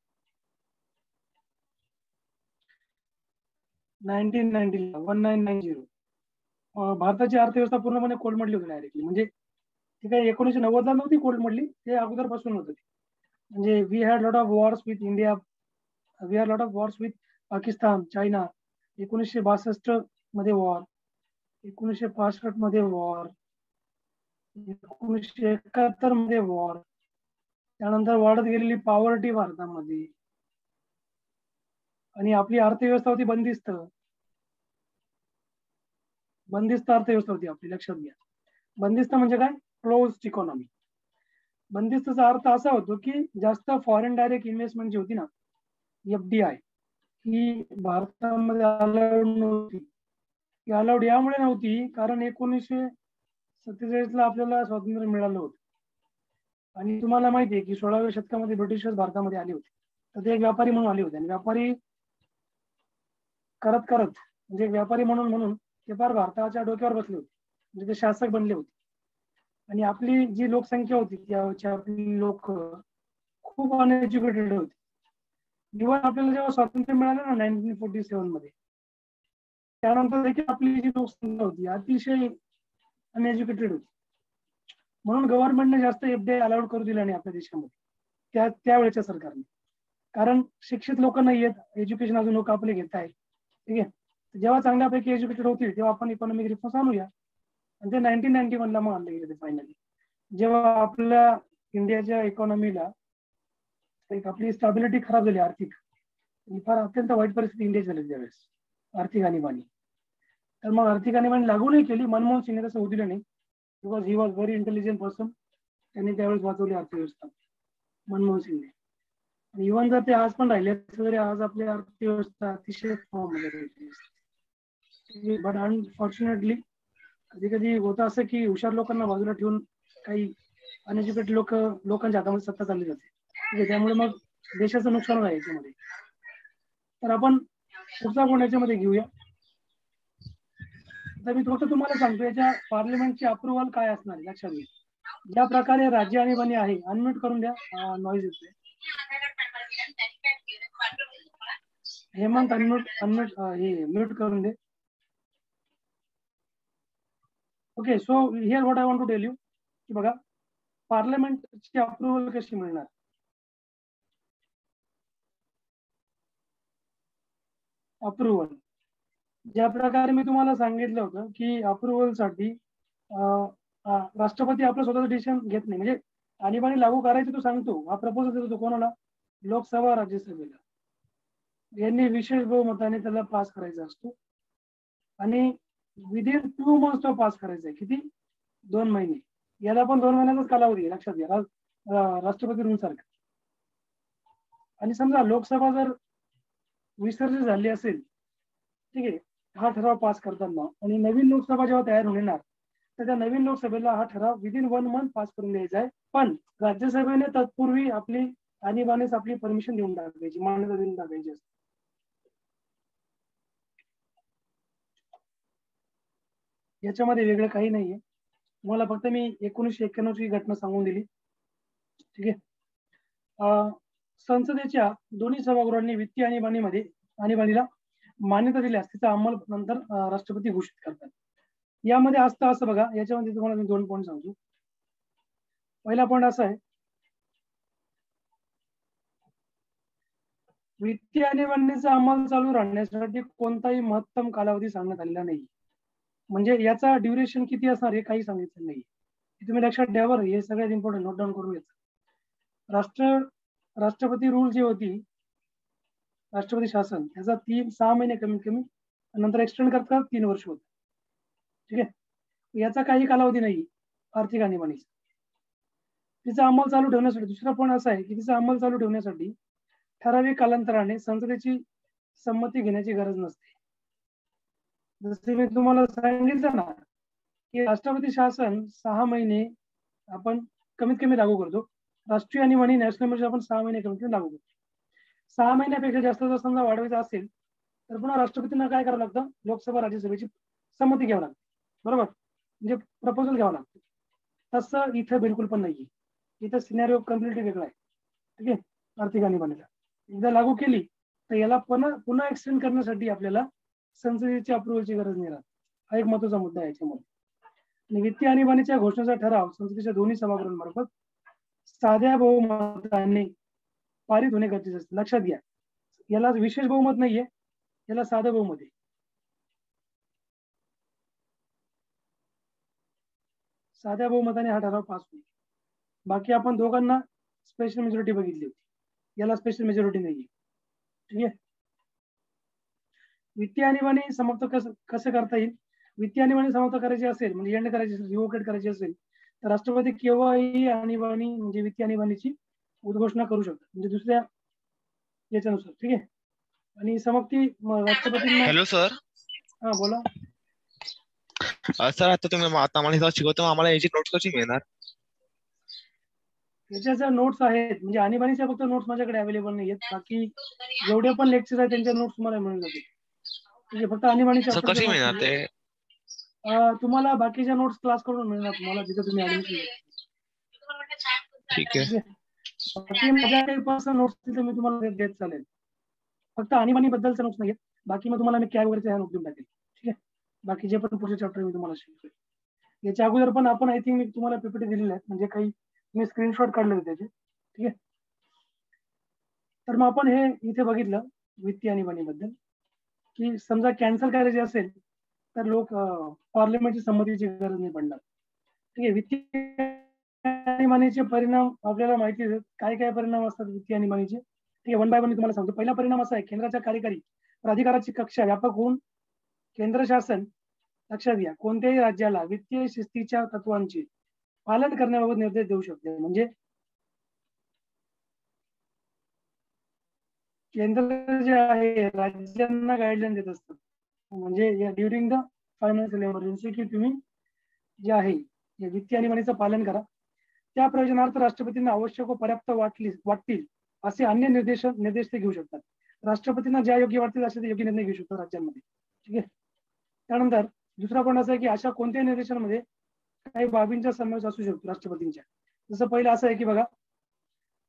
1990 भारताची अर्थव्यवस्था पूर्णपणे कोलमडली होती डायरेक्टली. म्हणजे ती काही 1990 ला नव्हती कोलमडली, ते अगोदरपासून होत. म्हणजे we had lot of wars with India, we had lot of wars with Pakistan, China. 1962 मध्ये वॉर, 1965 मध्ये वॉर, 1971 मध्ये वॉर. त्यानंतर वाढत गेलेली पॉवर्टी भारतामध्ये आणि आपली अर्थव्यवस्था होती बंदिस्त अर्थव्यवस्था होती आपली. लक्षात घ्या, बंदिस्त म्हणजे काय? Closed economy. बंदिस्तचा अर्थ असा होतो की जास्त फॉरेन डायरेक्ट इन्व्हेस्टमेंट जी होती ना, FDI, ही भारतामध्ये अलाउड नव्हती. ती अलाउड यामुळे नव्हती कारण 1947 ला आपल्याला स्वातंत्र्य मिळालं होतं आणि तुम्हाला माहिती आहे की 16व्या शतकामध्ये ब्रिटिशर्स भारतामध्ये आले होते. तर ते एक व्यापारी म्हणून आले होते आणि व्यापारी करत म्हणजे व्यापारी म्हणून ते फार भारताच्या डोक्यावर बसले होते. म्हणजे ते शासक बनले होते आणि आपली जी लोकसंख्या होती त्याची आपली लोक खूप अनएज्युकेटेड होती. इव्हन आपल्याला जेव्हा स्वातंत्र्य मिळालं ना 1947 मध्ये, त्यानंतर देखील आपली जी लोकसंख्या होती अतिशय अनएज्युकेटेड होती. म्हणून गव्हर्नमेंटने जास्त FDI अलाउड करू दिला नाही आपल्या देशामध्ये त्यावेळेच्या सरकारने. कारण शिक्षित लोक नाही आहेत, एज्युकेशन अजून लोक आपले घेत आहेत. ठीक आहे, जेव्हा चांगल्यापैकी एज्युकेटेड होतील तेव्हा आपण इकॉनॉमिक रिफॉर्म्स आणूया. आणि ते 1991 ला मग आणले गेले फायनली, जेव्हा आपल्या इंडियाच्या इकॉनॉमीला एक आपली स्टॅबिलिटी खराब झाली आर्थिक. फार अत्यंत वाईट परिस्थिती इंडिया झाली त्यावेळेस आर्थिक आणीबाणी. तर मग आर्थिक आणीबाणी लागू नाही केली. मनमोहन सिंग तसं होऊ दिलं नाही, because he was very intelligent person. त्यांनी त्यावेळेस वाचवली अर्थव्यवस्था, मनमोहन सिंगने. इव्हन जर ते आज पण राहिले तरी आज आपली अर्थव्यवस्था अतिशय फॉर्म मध्ये. बट अनफॉर्च्युनेटली कधी कधी होतं असं की हुशार लोकांना बाजूला ठेवून काही अनएज्युकेटेड लोकांच्या हातामध्ये सत्ता चालली जाते. त्यामुळे मग देशाचं नुकसान होतं याच्यामध्ये. तर आपण पुढचा गुण याच्यामध्ये घेऊया. तर मी थोडं तुम्हाला सांगतो याच्या पार्लिमेंटची अप्रुव्हल काय असणार आहे लक्षात घ्या. ज्या प्रकारे राज्य आणीबाणी आहे, अनम्यूट करून द्या, नॉईज येतोय. हेमंत म्यूट करून दे. Okay, so here what I want to tell you की बघा पार्लमेंटची अप्रुव्हल कशी मिळणार. अप्रुव्हल ज्या प्रकारे मी तुम्हाला सांगितलं होतं की अप्रुव्हलसाठी राष्ट्रपती आपलं स्वतःचं डिसिजन घेत नाही. म्हणजे आणीबाणी लागू करायची तो सांगतो, हा प्रपोजल देतो कोणाला? लोकसभा राज्यसभेला. यांनी विशेष बहुमताने त्याला पास करायचा असतो आणि विदिन 2 months तो पास करायचा आहे. किती? 2 महिने. याला पण 2 महिन्याचाच कालावधी आहे लक्षात घ्या, राष्ट्रपती रूल सारखं. आणि समजा लोकसभा जर विसर्जित झाली असेल, ठीक आहे, हा ठराव पास करताना, आणि नवीन लोकसभा जेव्हा तयार होणार तर त्या नवीन लोकसभेला हा ठराव विदिन 1 month पास करून द्यायचा आहे. पण राज्यसभेने तत्पूर्वी आपली आणीबाणीस आपली परमिशन देऊन टाकायची, मान्यता देऊन टाकायची असते. याच्यामध्ये वेगळं काही नाहीये. तुम्हाला फक्त मी 1991 ची घटना सांगून दिली. ठीक आहे. संसदेच्या दोन्ही सभागृहांनी वित्तीय आणीबाणीला मान्यता दिल्यास तिचा अंमल नंतर राष्ट्रपती घोषित करतात. यामध्ये असतं असं बघा, याच्यामध्ये तुम्हाला मी 2 पॉईंट सांगतो. पहिला पॉईंट असा आहे, वित्तीय आणीबाणीचा अंमल चालू राहण्यासाठी कोणताही महत्तम कालावधी सांगण्यात आलेला नाही. म्हणजे याचा ड्युरेशन किती असणार हे काही सांगितलं नाही. तुम्ही लक्षात द्या बरं, हे सगळ्यात इम्पॉर्टंट, नोट डाऊन करून घ्यायचं. राष्ट्रपती रूल जी होती, राष्ट्रपती शासन, त्याचा 6 महिने कमीत कमी, नंतर एक्सटेंड करतात 3 वर्ष होत. ठीक आहे. याचा काही कालावधी नाही आर्थिक आणीबाणीचा. तिचा अंमल चालू ठेवण्यासाठी दुसरा पॉईंट असा आहे की तिचा अंमल चालू ठेवण्यासाठी ठराविक कालांतराने संसदेची संमती घेण्याची गरज नसते. जसे मी तुम्हाला सांगितलं ना की राष्ट्रपती शासन 6 महिने आपण कमीत कमी लागू करतो. राष्ट्रीय आणीबाणी नॅशनल इमर्जन्सी आपण 6 महिने कमीत कमी लागू करतो. 6 महिन्यापेक्षा जास्त जर समजा वाढवायचा असेल तर पुन्हा राष्ट्रपतींना काय करावं लागतं, लोकसभा राज्यसभेची संमती घ्यावी लागते. बरोबर, म्हणजे प्रपोजल घ्यावं लागतं. तसं इथं बिलकुल पण नाहीये. इथं सिनेरिओ कम्प्लिटली वेगळा आहे. ठीक आहे. आर्थिक आणीबाणीला एकदा लागू केली तर याला पुन्हा एक्सटेंड करण्यासाठी आपल्याला संसदेच्या अप्रुव्हलची गरज नाही राहत. हा एक महत्वाचा मुद्दा आहे याच्यामध्ये. आणि वित्तीय आणीबाणीच्या घोषणेचा ठराव संसदेच्या दोन्ही सभागृहांमार्फत साध्या बहुमताने पारित होणे गरजेचे असते. लक्षात घ्या, याला विशेष बहुमत नाहीये, याला साधं बहुमत आहे. साध्या बहुमताने हा ठराव पास होईल. बाकी आपण दोघांना स्पेशल मेजॉरिटी बघितली होती, याला स्पेशल मेजॉरिटी नाहीये. ठीक आहे. वित्तीय आणीबाणी समाप्त कसं करता येईल? वित्तीय आणीबाणी समाप्त करायची असेल, म्हणजे एंड करायची असेल, रिवोकेट करायची असेल तर राष्ट्रपती केव्हाही आणीबाणी म्हणजे वित्तीय आणीबाणीची उद्घोषणा करू शकतात, म्हणजे दुसऱ्या याच्यानुसार. ठीक आहे. आणि समाप्ती राष्ट्रपतींना. Hello sir. हा बोला सर, आता तुम्ही आम्हाला शिकवतो, आम्हाला याची नोट्स कशी मिळणार? याच्या ज्या नोट्स आहेत, म्हणजे आणीबाणीच्या फक्त नोट्स माझ्याकडे अवेलेबल नाही आहेत. बाकी जेवढे पण लेक्चर आहेत त्यांच्या नोट्स तुम्हाला मिळून जातील. म्हणजे फक्त आणीबाणीच्या कशी मिळणार ते? तुम्हाला बाकीच्या नोट्स क्लास कडून मिळणार तुम्हाला, जिथे तुम्ही ऍडमिशन घेतली. ठीक आहे. बाकी माझ्या काही पर्सनल नोट्स तिथे मी तुम्हाला देत चालेल. फक्त आणीबाणी बद्दलचे नोट्स नाहीयेत. बाकी मग तुम्हाला मी कॅग वगैरे ह्या नोट देऊन टाकेल. ठीक आहे. बाकी जे पण पुढचे चॅप्टर मी तुम्हाला शिकवेल. याच्या अगोदर पण आपण आय थिंक मी तुम्हाला पीपीटी दिलेले आहेत, म्हणजे काही मी स्क्रीनशॉट काढले होते त्याचे. ठीक आहे. तर मग आपण हे इथे बघितलं वित्तीय आणीबाणी बद्दल, की समजा कॅन्सल करायचे असेल तर लोक पार्लमेंटची संमतीची गरज नाही पडणार. ठीक आहे. वित्तीय आणीबाणीचे परिणाम आपल्याला माहिती आहेत. काय काय परिणाम असतात वित्तीय आणीबाणीचे? ठीक आहे. 1 बाय 1 मी तुम्हाला सांगतो. पहिला परिणाम असा आहे, केंद्राच्या कार्यकारी प्राधिकाराची कक्षा व्यापक होऊन केंद्र शासन, लक्षात घ्या, कोणत्याही राज्याला वित्तीय शिस्तीच्या तत्वांचे पालन करण्याबाबत निर्देश देऊ शकते. म्हणजे केंद्र जे आहे राज्यांना गाईडलाईन देत असतात, म्हणजे ड्युरिंग द फायनान्शियल इमर्जन्सी, की तुम्ही जे आहे वित्तीय आणीबाणीचं पालन करा. त्या प्रयोजनार्थ राष्ट्रपतींना आवश्यक व पर्याप्त वाटतील असे अन्य निर्देश ते घेऊ शकतात. राष्ट्रपतींना ज्या योग्य वाटतील असे ते योग्य निर्णय घेऊ शकतात राज्यांमध्ये. ठीक आहे. त्यानंतर दुसरा पॉईंट असा आहे की अशा कोणत्याही निर्देशांमध्ये काही बाबींचा समावेश असू शकतो राष्ट्रपतींच्या. जसं पहिलं असं आहे की बघा,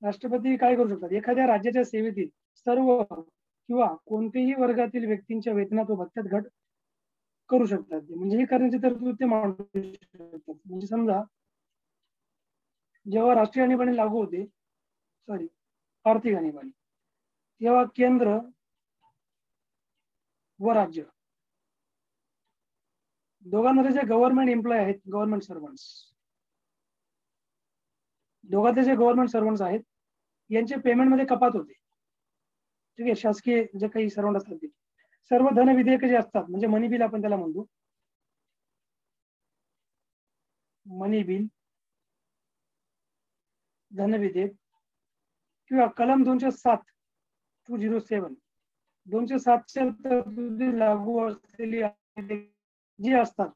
राष्ट्रपती काय करू शकतात, एखाद्या राज्याच्या सेवेतील सर्व किंवा कोणत्याही वर्गातील व्यक्तींच्या वेतनात व भत्त्यात घट करू शकतात. म्हणजे हे करण्याची तरतूद ते मांडू शकतात. म्हणजे समजा जेव्हा राष्ट्रीय आणीबाणी लागू होते, आर्थिक आणीबाणी, तेव्हा केंद्र व राज्य दोघांमध्ये जे गव्हर्नमेंट एम्प्लॉय आहेत, गव्हर्नमेंट सर्वंट्स, दोघांचे जे गव्हर्नमेंट सर्वंट्स आहेत यांचे पेमेंटमध्ये कपात होते. ठीक आहे. शासकीय जे काही सर्वंट असतात ते सर्व धन विधेयक जे असतात, म्हणजे मनी बिल आपण त्याला म्हणतो, मनी बिल, धन विधेयक किंवा कलम 207 207 लागू असलेली जी असतात,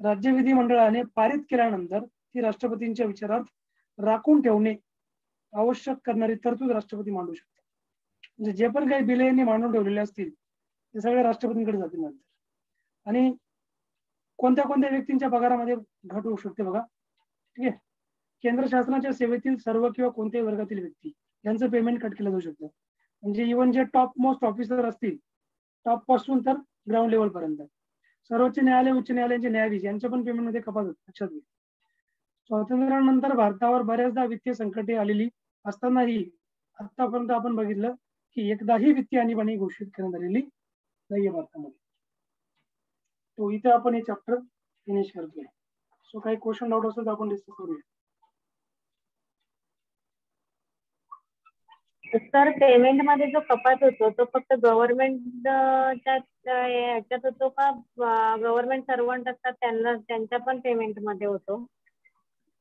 राज्य विधिमंडळाने पारित केल्यानंतर ती राष्ट्रपतींच्या विचारात राखून ठेवणे आवश्यक करणारी तरतूद राष्ट्रपती मांडू शकतात. म्हणजे जे पण काही बिले यांनी मांडून ठेवलेले असतील ते सगळे राष्ट्रपतींकडे जातील नंतर. आणि कोणत्या कोणत्या व्यक्तींच्या पगारामध्ये घट होऊ शकते बघा. ठीक आहे. केंद्र शासनाच्या सेवेतील सर्व किंवा कोणत्याही वर्गातील व्यक्ती यांचं पेमेंट कट केलं जाऊ शकतं. म्हणजे इव्हन जे टॉप मोस्ट ऑफिसर असतील, टॉप पासून तर ग्राउंड लेवल पर्यंत, सर्वोच्च न्यायालय, उच्च न्यायालयाचे न्यायाधीश यांच्या पण पेमेंटमध्ये कपात होते. लक्षात घ्या. स्वातंत्र्यानंतर भारतावर बऱ्याचदा वित्तीय संकटे आलेली असतानाही आतापर्यंत आपण बघितलं की एकदाही वित्तीय आणीबाणी घोषित करण्यात आलेली नाहीये भारतामध्ये. तो इथे आपण हे चॅप्टर फिनिश करतोय. सो काही क्वेश्चन डाऊट असेल तर आपण डिस्कस करूया. सर पेमेंट मध्ये जो कपात होतो तो फक्त गव्हर्नमेंटच्या ह्याच्यात होतो का गव्हर्नमेंट सर्वंट असतात त्यांना त्यांच्या पण पेमेंट मध्ये होतो?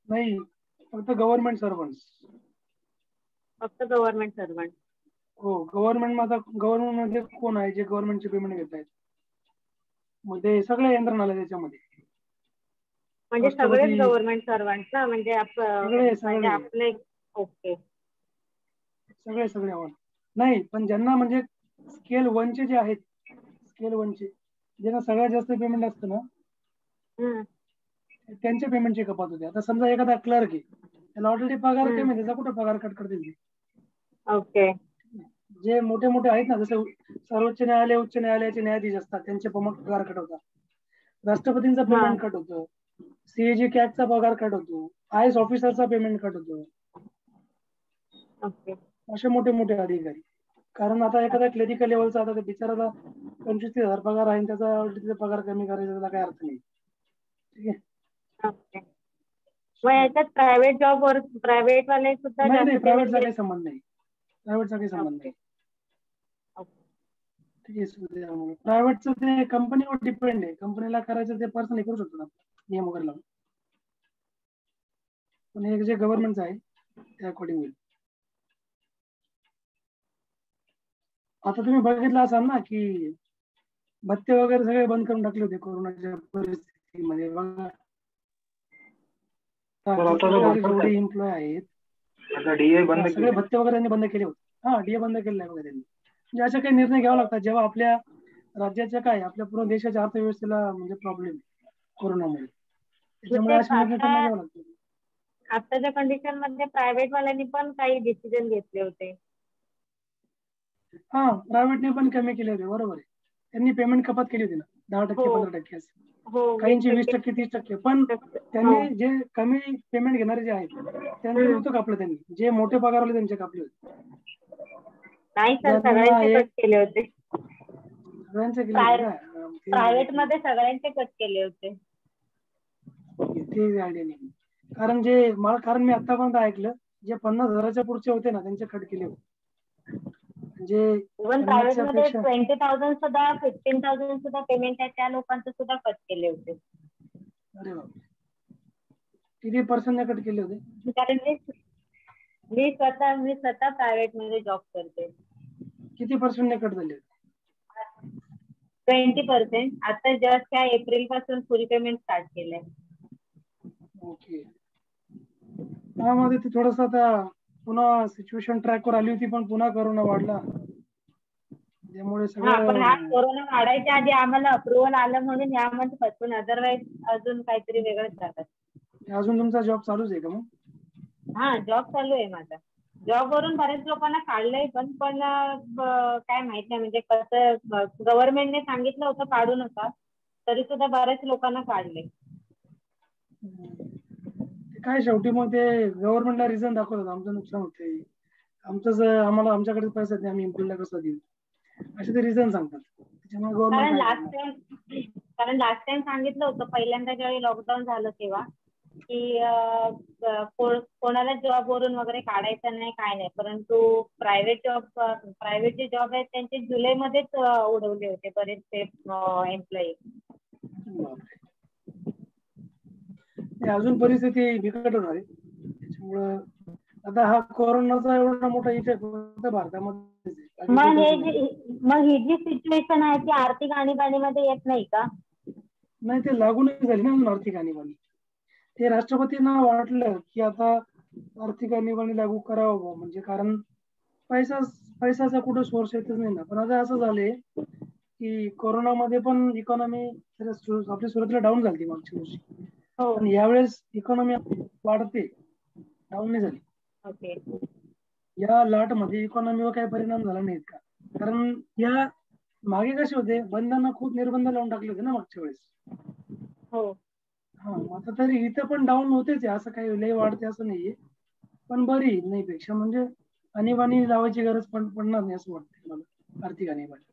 नाही, फक्त गव्हर्नमेंट सर्वंट. फक्त गव्हर्नमेंट सर्वंट. हो, गव्हर्नमेंट मध्ये कोण आहे जे गव्हर्नमेंटचे पेमेंट घेत आहेत? मध्ये सगळे यंत्रणा त्याच्यामध्ये. म्हणजे सगळेच गव्हर्नमेंट सर्वंट ना? म्हणजे आपले ओके सगळे नाही, पण ज्यांना म्हणजे स्केल 1 चे जे आहेत, स्केल 1 चे ज्यांना सगळ्यात जास्त पेमेंट असतं ना त्यांच्या पेमेंटची कपात होते. आता समजा एखादा क्लर्क आहे, त्याला ऑलरेडी पगार कमी, त्याचा कुठं पगार कट करतील? ओके. जे मोठे मोठे आहेत ना, जसं सर्वोच्च न्यायालय, उच्च न्यायालयाचे न्यायाधीश असतात, त्यांचे पगार कट होतात. राष्ट्रपतींचा पेमेंट कट होतो, सीएजी कॅगचा पगार कट होतो, IAS ऑफिसरचा पेमेंट कट होतो. असे मोठे मोठे अधिकारी. कारण आता एखादा क्लरिकल लेवलचा आता बिचाराला 25,000 पगार आहे, त्याचा पगार कमी करायचा त्याला काय अर्थ नाही. ठीक आहे. मग याच्यात प्रायव्हेट जॉब वर प्रायव्हेट वाले सुद्धा नाही, प्रायव्हेटचा काही संबंध नाही. प्रायव्हेटचा काही संबंध नाही. ठीक आहे. प्रायव्हेटचं ते कंपनीवर डिपेंड आहे. कंपनीला करायचं ते पर्सनली करू शकतो नियम वगैरे लावून. पण हे जे गव्हर्नमेंटचं आहे त्या अकॉर्डिंग होईल. आता तुम्ही बघितलं असाल ना की भत्ते वगैरे सगळे बंद करून टाकले होते कोरोनाच्या परिस्थितीमध्ये. बघा जेवढे एम्प्लॉय आहेत सगळे भत्ते वगैरे त्यांनी बंद केले होते. हा, डीए बंद केले आहे वगैरे त्यांनी. म्हणजे असे काही निर्णय घ्यावे लागतात जेव्हा आपल्या राज्याच्या आपल्या पूर्ण देशाच्या अर्थव्यवस्थेला म्हणजे प्रॉब्लेम कोरोनामुळे. त्याच्यामुळे असे निर्णय त्यांना घ्यावे लागतात. आताच्या कंडिशन मध्ये प्रायव्हेट वाल्यांनी पण काही डिसिजन घेतले होते. हा, प्रायव्हेटने पण कमी केले होते. बरोबर आहे. त्यांनी पेमेंट कपात केली होती ना, 10%, 15% असं. काहींची 20%, 30%. पण त्यांनी जे कमी पेमेंट घेणारे जे आहेत त्यांचे नव्हतं कापलं त्यांनी. जे मोठे पगारवाले त्यांचे कापले होते. नाही सर, सगळ्यांचे कट केले होते. सगळ्यांचे केले होते का? प्रायव्हेट मध्ये सगळ्यांचे कट केले होते. ते आयडिया नाही. कारण मी आतापर्यंत ऐकलं जे 50,000च्या पुढचे होते ना त्यांचे कट केले होते. म्हणजे इव्हन प्रायव्हेट मध्ये 20,000 सुद्धा 15,000 सुद्धा पेमेंट आहे त्या लोकांचे सुद्धा कट केले होते. अरे बापरे, किती पर्सेंटने कट केले होते? कारण मी स्वतः प्रायव्हेट मध्ये जॉब करते. किती पर्सेंटने कट झाले? 20%. आता जस्ट या एप्रिल पासून फुल पेमेंट स्टार्ट केलंय. ओके. त्यामध्ये ते थोडस आता पुन्हा सिच्युएशन ट्रॅकवर आली होती, पण पुन्हा कोरोना वाढला त्यामुळे पण हा कोरोना वाढायच्या आधी आम्हाला अप्रुव्हल आलं म्हणून या मंथ पासून, अदरवाईज अजून काहीतरी वेगळंच राहतात. अजून तुमचा जॉब चालूच आहे का मग? हा, जॉब चालू आहे माझा. जॉब वरून बरेच लोकांना काढलंय पण काय माहित नाही, म्हणजे कसं गव्हर्नमेंटने सांगितलं होतं काढू नका, तरी सुद्धा बऱ्याच लोकांना काढले. काय शेवटी मग ते गव्हर्नमेंटला रिझन दाखवतात आमचं नुकसान होतंय, आमच्याकडे पैसे नाही, आम्ही एम्प्लॉयला कसं देऊ, असे ते रिझन सांगतात. कारण लास्ट टाइम सांगितलं होतं पहिल्यांदा ज्यावेळी लॉकडाऊन झालं तेव्हा की कोणाला जॉब वरून वगैरे काढायचं नाही, काय नाही. परंतु प्रायव्हेट जे जॉब आहेत त्यांचे जुलैमध्येच उडवले होते बरेचसे एम्प्लॉई. अजून परिस्थिती बिकट होणार आहे. त्याच्यामुळं आता हा कोरोनाचा एवढा मोठा इफेक्ट होता भारतामध्ये. मग ही जी सिच्युएशन आहे ती आर्थिक आणीबाणीमध्ये येत नाही का? नाही, ते लागू नाही झाली ना आर्थिक आणीबाणी. ते राष्ट्रपतींना वाटलं की आता आर्थिक आणीबाणी लागू करावं बुवा. म्हणजे कारण पैशाचा कुठं सोर्स येतच नाही ना. पण आता असं झालंय की कोरोनामध्ये पण इकॉनॉमी आपली सुरुवातीला डाऊन झाली मागच्या वर्षी, हो. पण यावेळेस इकॉनॉमी वाढते, डाऊन नाही झाली. ओके. या लाट मध्ये इकॉनॉमीवर काही परिणाम झाला नाहीत का? कारण या मागे कसे होते, बंधांना खूप निर्बंध लावून टाकले होते ना मागच्या वेळेस. हो. हा, आता तरी इथं पण डाऊन होतेच आहे, असं काही लय वाढते असं नाहीये, पण बरी नाही पेक्षा म्हणजे आणीबाणी लावायची गरज पण पडणार नाही असं वाटतं मला, आर्थिक आणीबाणी.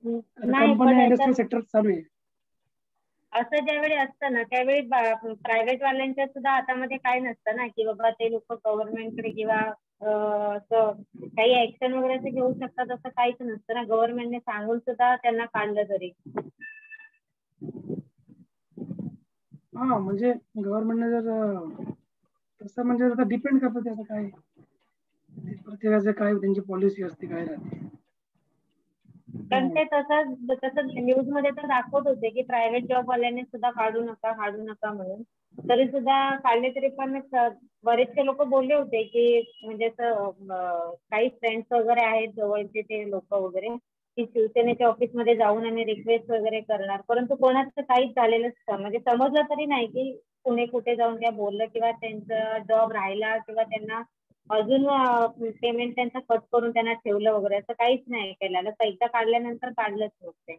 कारण नाही, पण कंपन्या इंडस्ट्रियल याच्यात सेक्टर चालू आहे. असं ज्यावेळी असतं ना त्यावेळी प्रायव्हेट वाल्यांच्या सुद्धा हातामध्ये काय नसतं ना, की बाबा ते लोक गव्हर्नमेंटकडे किंवा असं काही ऍक्शन वगैरे असं घेऊ शकतात असं काहीच नसतं ना. गव्हर्नमेंटने सांगून सुद्धा त्यांना काढलं तरी. हा, म्हणजे गव्हर्नमेंटने जर तसं म्हणजे आता डिपेंड करतं त्याचं काय ते प्रत्येकाचं काय त्यांची पॉलिसी असते काय राहते. पण ते तसं न्यूज मध्ये तर दाखवत होते की प्रायव्हेट जॉब वाल्यांनी सुद्धा काढू नका म्हणून. तरी सुद्धा काढले तरी पण बरेचसे लोक बोलले होते की म्हणजे असं काही फ्रेंड्स वगैरे आहेत जवळचे ते लोक वगैरे की शिवसेनेच्या ऑफिसमध्ये जाऊन आम्ही रिक्वेस्ट वगैरे करणार, परंतु कोणाचं काहीच झालेलंच म्हणजे समजलं तरी नाही की कुणी कुठे जाऊन काय बोललं किंवा त्यांचा जॉब राहिला किंवा त्यांना अजून पेमेंट त्यांचा कट करून त्यांना ठेवलं वगैरे असं काहीच नाही केलं. एकदा काढल्यानंतर काढलंच मग ते.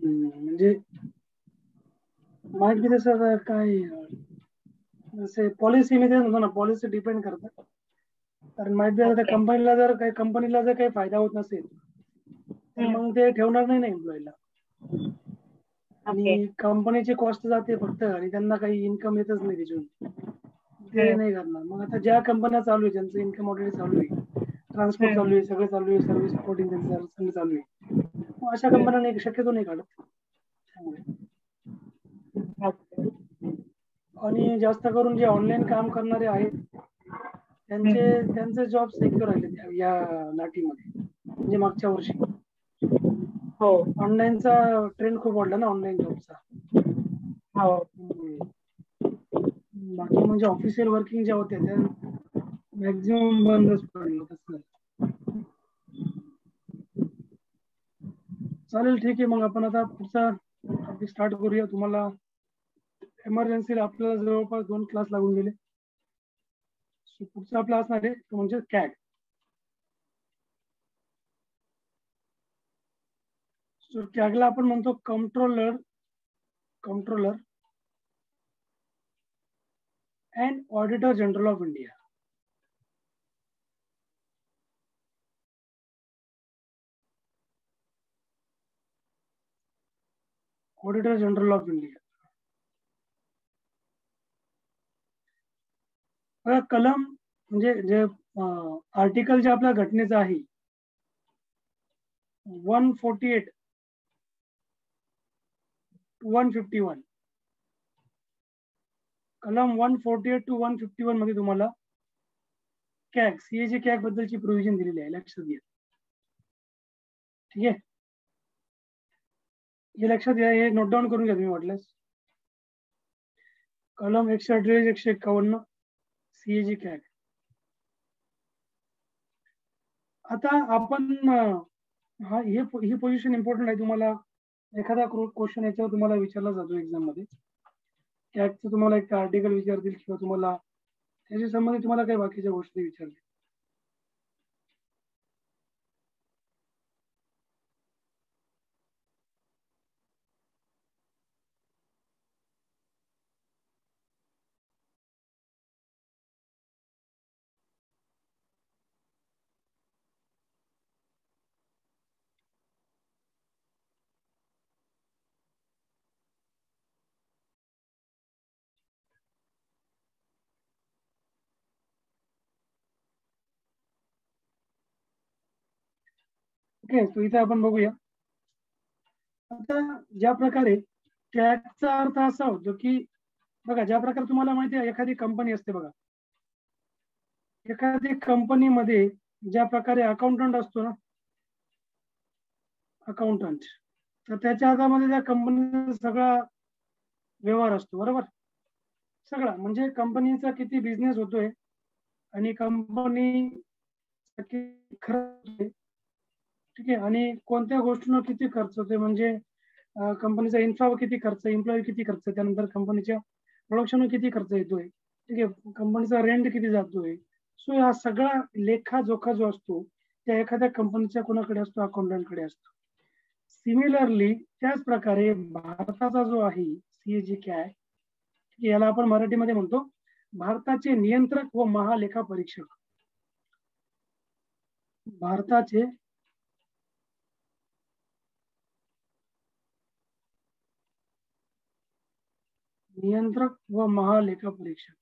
म्हणजे माहिती तसं काय जसे पॉलिसी मध्ये होतं ना, पॉलिसी डिपेंड करतं. कारण माहिती आता कंपनीला जर काही फायदा होत नसेल तर मग ते ठेवणार नाही ना एम्प्लॉईला. आणि कंपनीची कॉस्ट जाते फक्त आणि त्यांना काही इन्कम येतच नाही त्याच्यातून, ते नाही करणार. मग आता ज्या कंपन्या चालू आहे ज्यांचं इन्कम ऑलरेडी चालू आहे, ट्रान्सपोर्ट चालू आहे, सगळं चालू आहे, सर्व्हिस सपोर्टिंग त्यांचं सगळं चालू आहे, मग अशा कंपन्यांना शक्यतो नाही काढत त्यामुळे. आणि जास्त करून जे ऑनलाईन काम करणारे आहेत त्यांचे जॉब सिक्युअर राहिले या लाटीमध्ये. म्हणजे मागच्या वर्षी ऑनलाईनचा ट्रेंड खूप वाढला ना, ऑनलाईन जॉबचा. बाकी म्हणजे ऑफिशियल वर्किंग ज्या होत्या त्या मॅक्झिमम बंदच पडलं तसं. चालेल, ठीक आहे. मग आपण आता पुढचा टॉपिक स्टार्ट करूया. तुम्हाला इमर्जन्सीला आपल्याला जवळपास 2 क्लास लागून गेले. पुढचा क्लास असणार आहे तो म्हणजे कॅग. कॅगला आपण म्हणतो controller and auditor general of India. Auditor general of India. कलम म्हणजे जे आर्टिकल जे आपल्या घटनेचं आहे 148 to 151, कलम 148 to 151 मध्ये तुम्हाला कॅग सीएजी कॅग बद्दलची प्रोव्हिजन दिलेली आहे, लक्षात घ्या. ठीक आहे, हे लक्षात घ्या, हे नोट डाऊन करून घ्या तुम्ही वाटल्यास. कलम 148 151 सीएजी कॅग. आता आपण ही पोझिशन इम्पॉर्टंट आहे. तुम्हाला एखादा क्वेश्चन याच्यावर तुम्हाला विचारला जातो एक्झाम मध्ये, कॅगचं तुम्हाला एक आर्टिकल विचारतील किंवा तुम्हाला त्याच्या संबंधित तुम्हाला काही बाकीच्या गोष्टी विचारतील. ओके, तो इथे आपण बघूया. आता ज्या प्रकारे कॅगचा अर्थ असा होतो की बघा, ज्या प्रकारे तुम्हाला माहिती आहे एखादी कंपनी असते बघा, एखादी कंपनीमध्ये ज्या प्रकारे अकाउंटंट असतो ना, अकाउंटंट, तर त्याच्या हातामध्ये त्या कंपनीचा सगळा व्यवहार असतो, बरोबर. सगळा म्हणजे कंपनीचा किती बिझनेस होतोय आणि कंपनी किती खर्च होतोय, ठीक आहे, आणि कोणत्या गोष्टींवर किती खर्च होतोय, म्हणजे कंपनीचा इन्फ्रावर किती खर्च, एम्प्लॉई किती खर्च, त्यानंतर कंपनीच्या प्रोडक्शनवर किती खर्च येतोय, ठीक आहे, कंपनीचा रेंट किती जातोय. सो हा सगळा लेखाजोखा जो असतो त्या एखाद्या कंपनीच्या कोणाकडे असतो, अकाउंटंटकडे असतो. सिमिलरली त्याच प्रकारे भारताचा जो आहे CAG, याला आपण मराठीमध्ये म्हणतो भारताचे नियंत्रक व महालेखा परीक्षक. भारताचे नियंत्रक व महालेखा परीक्षक.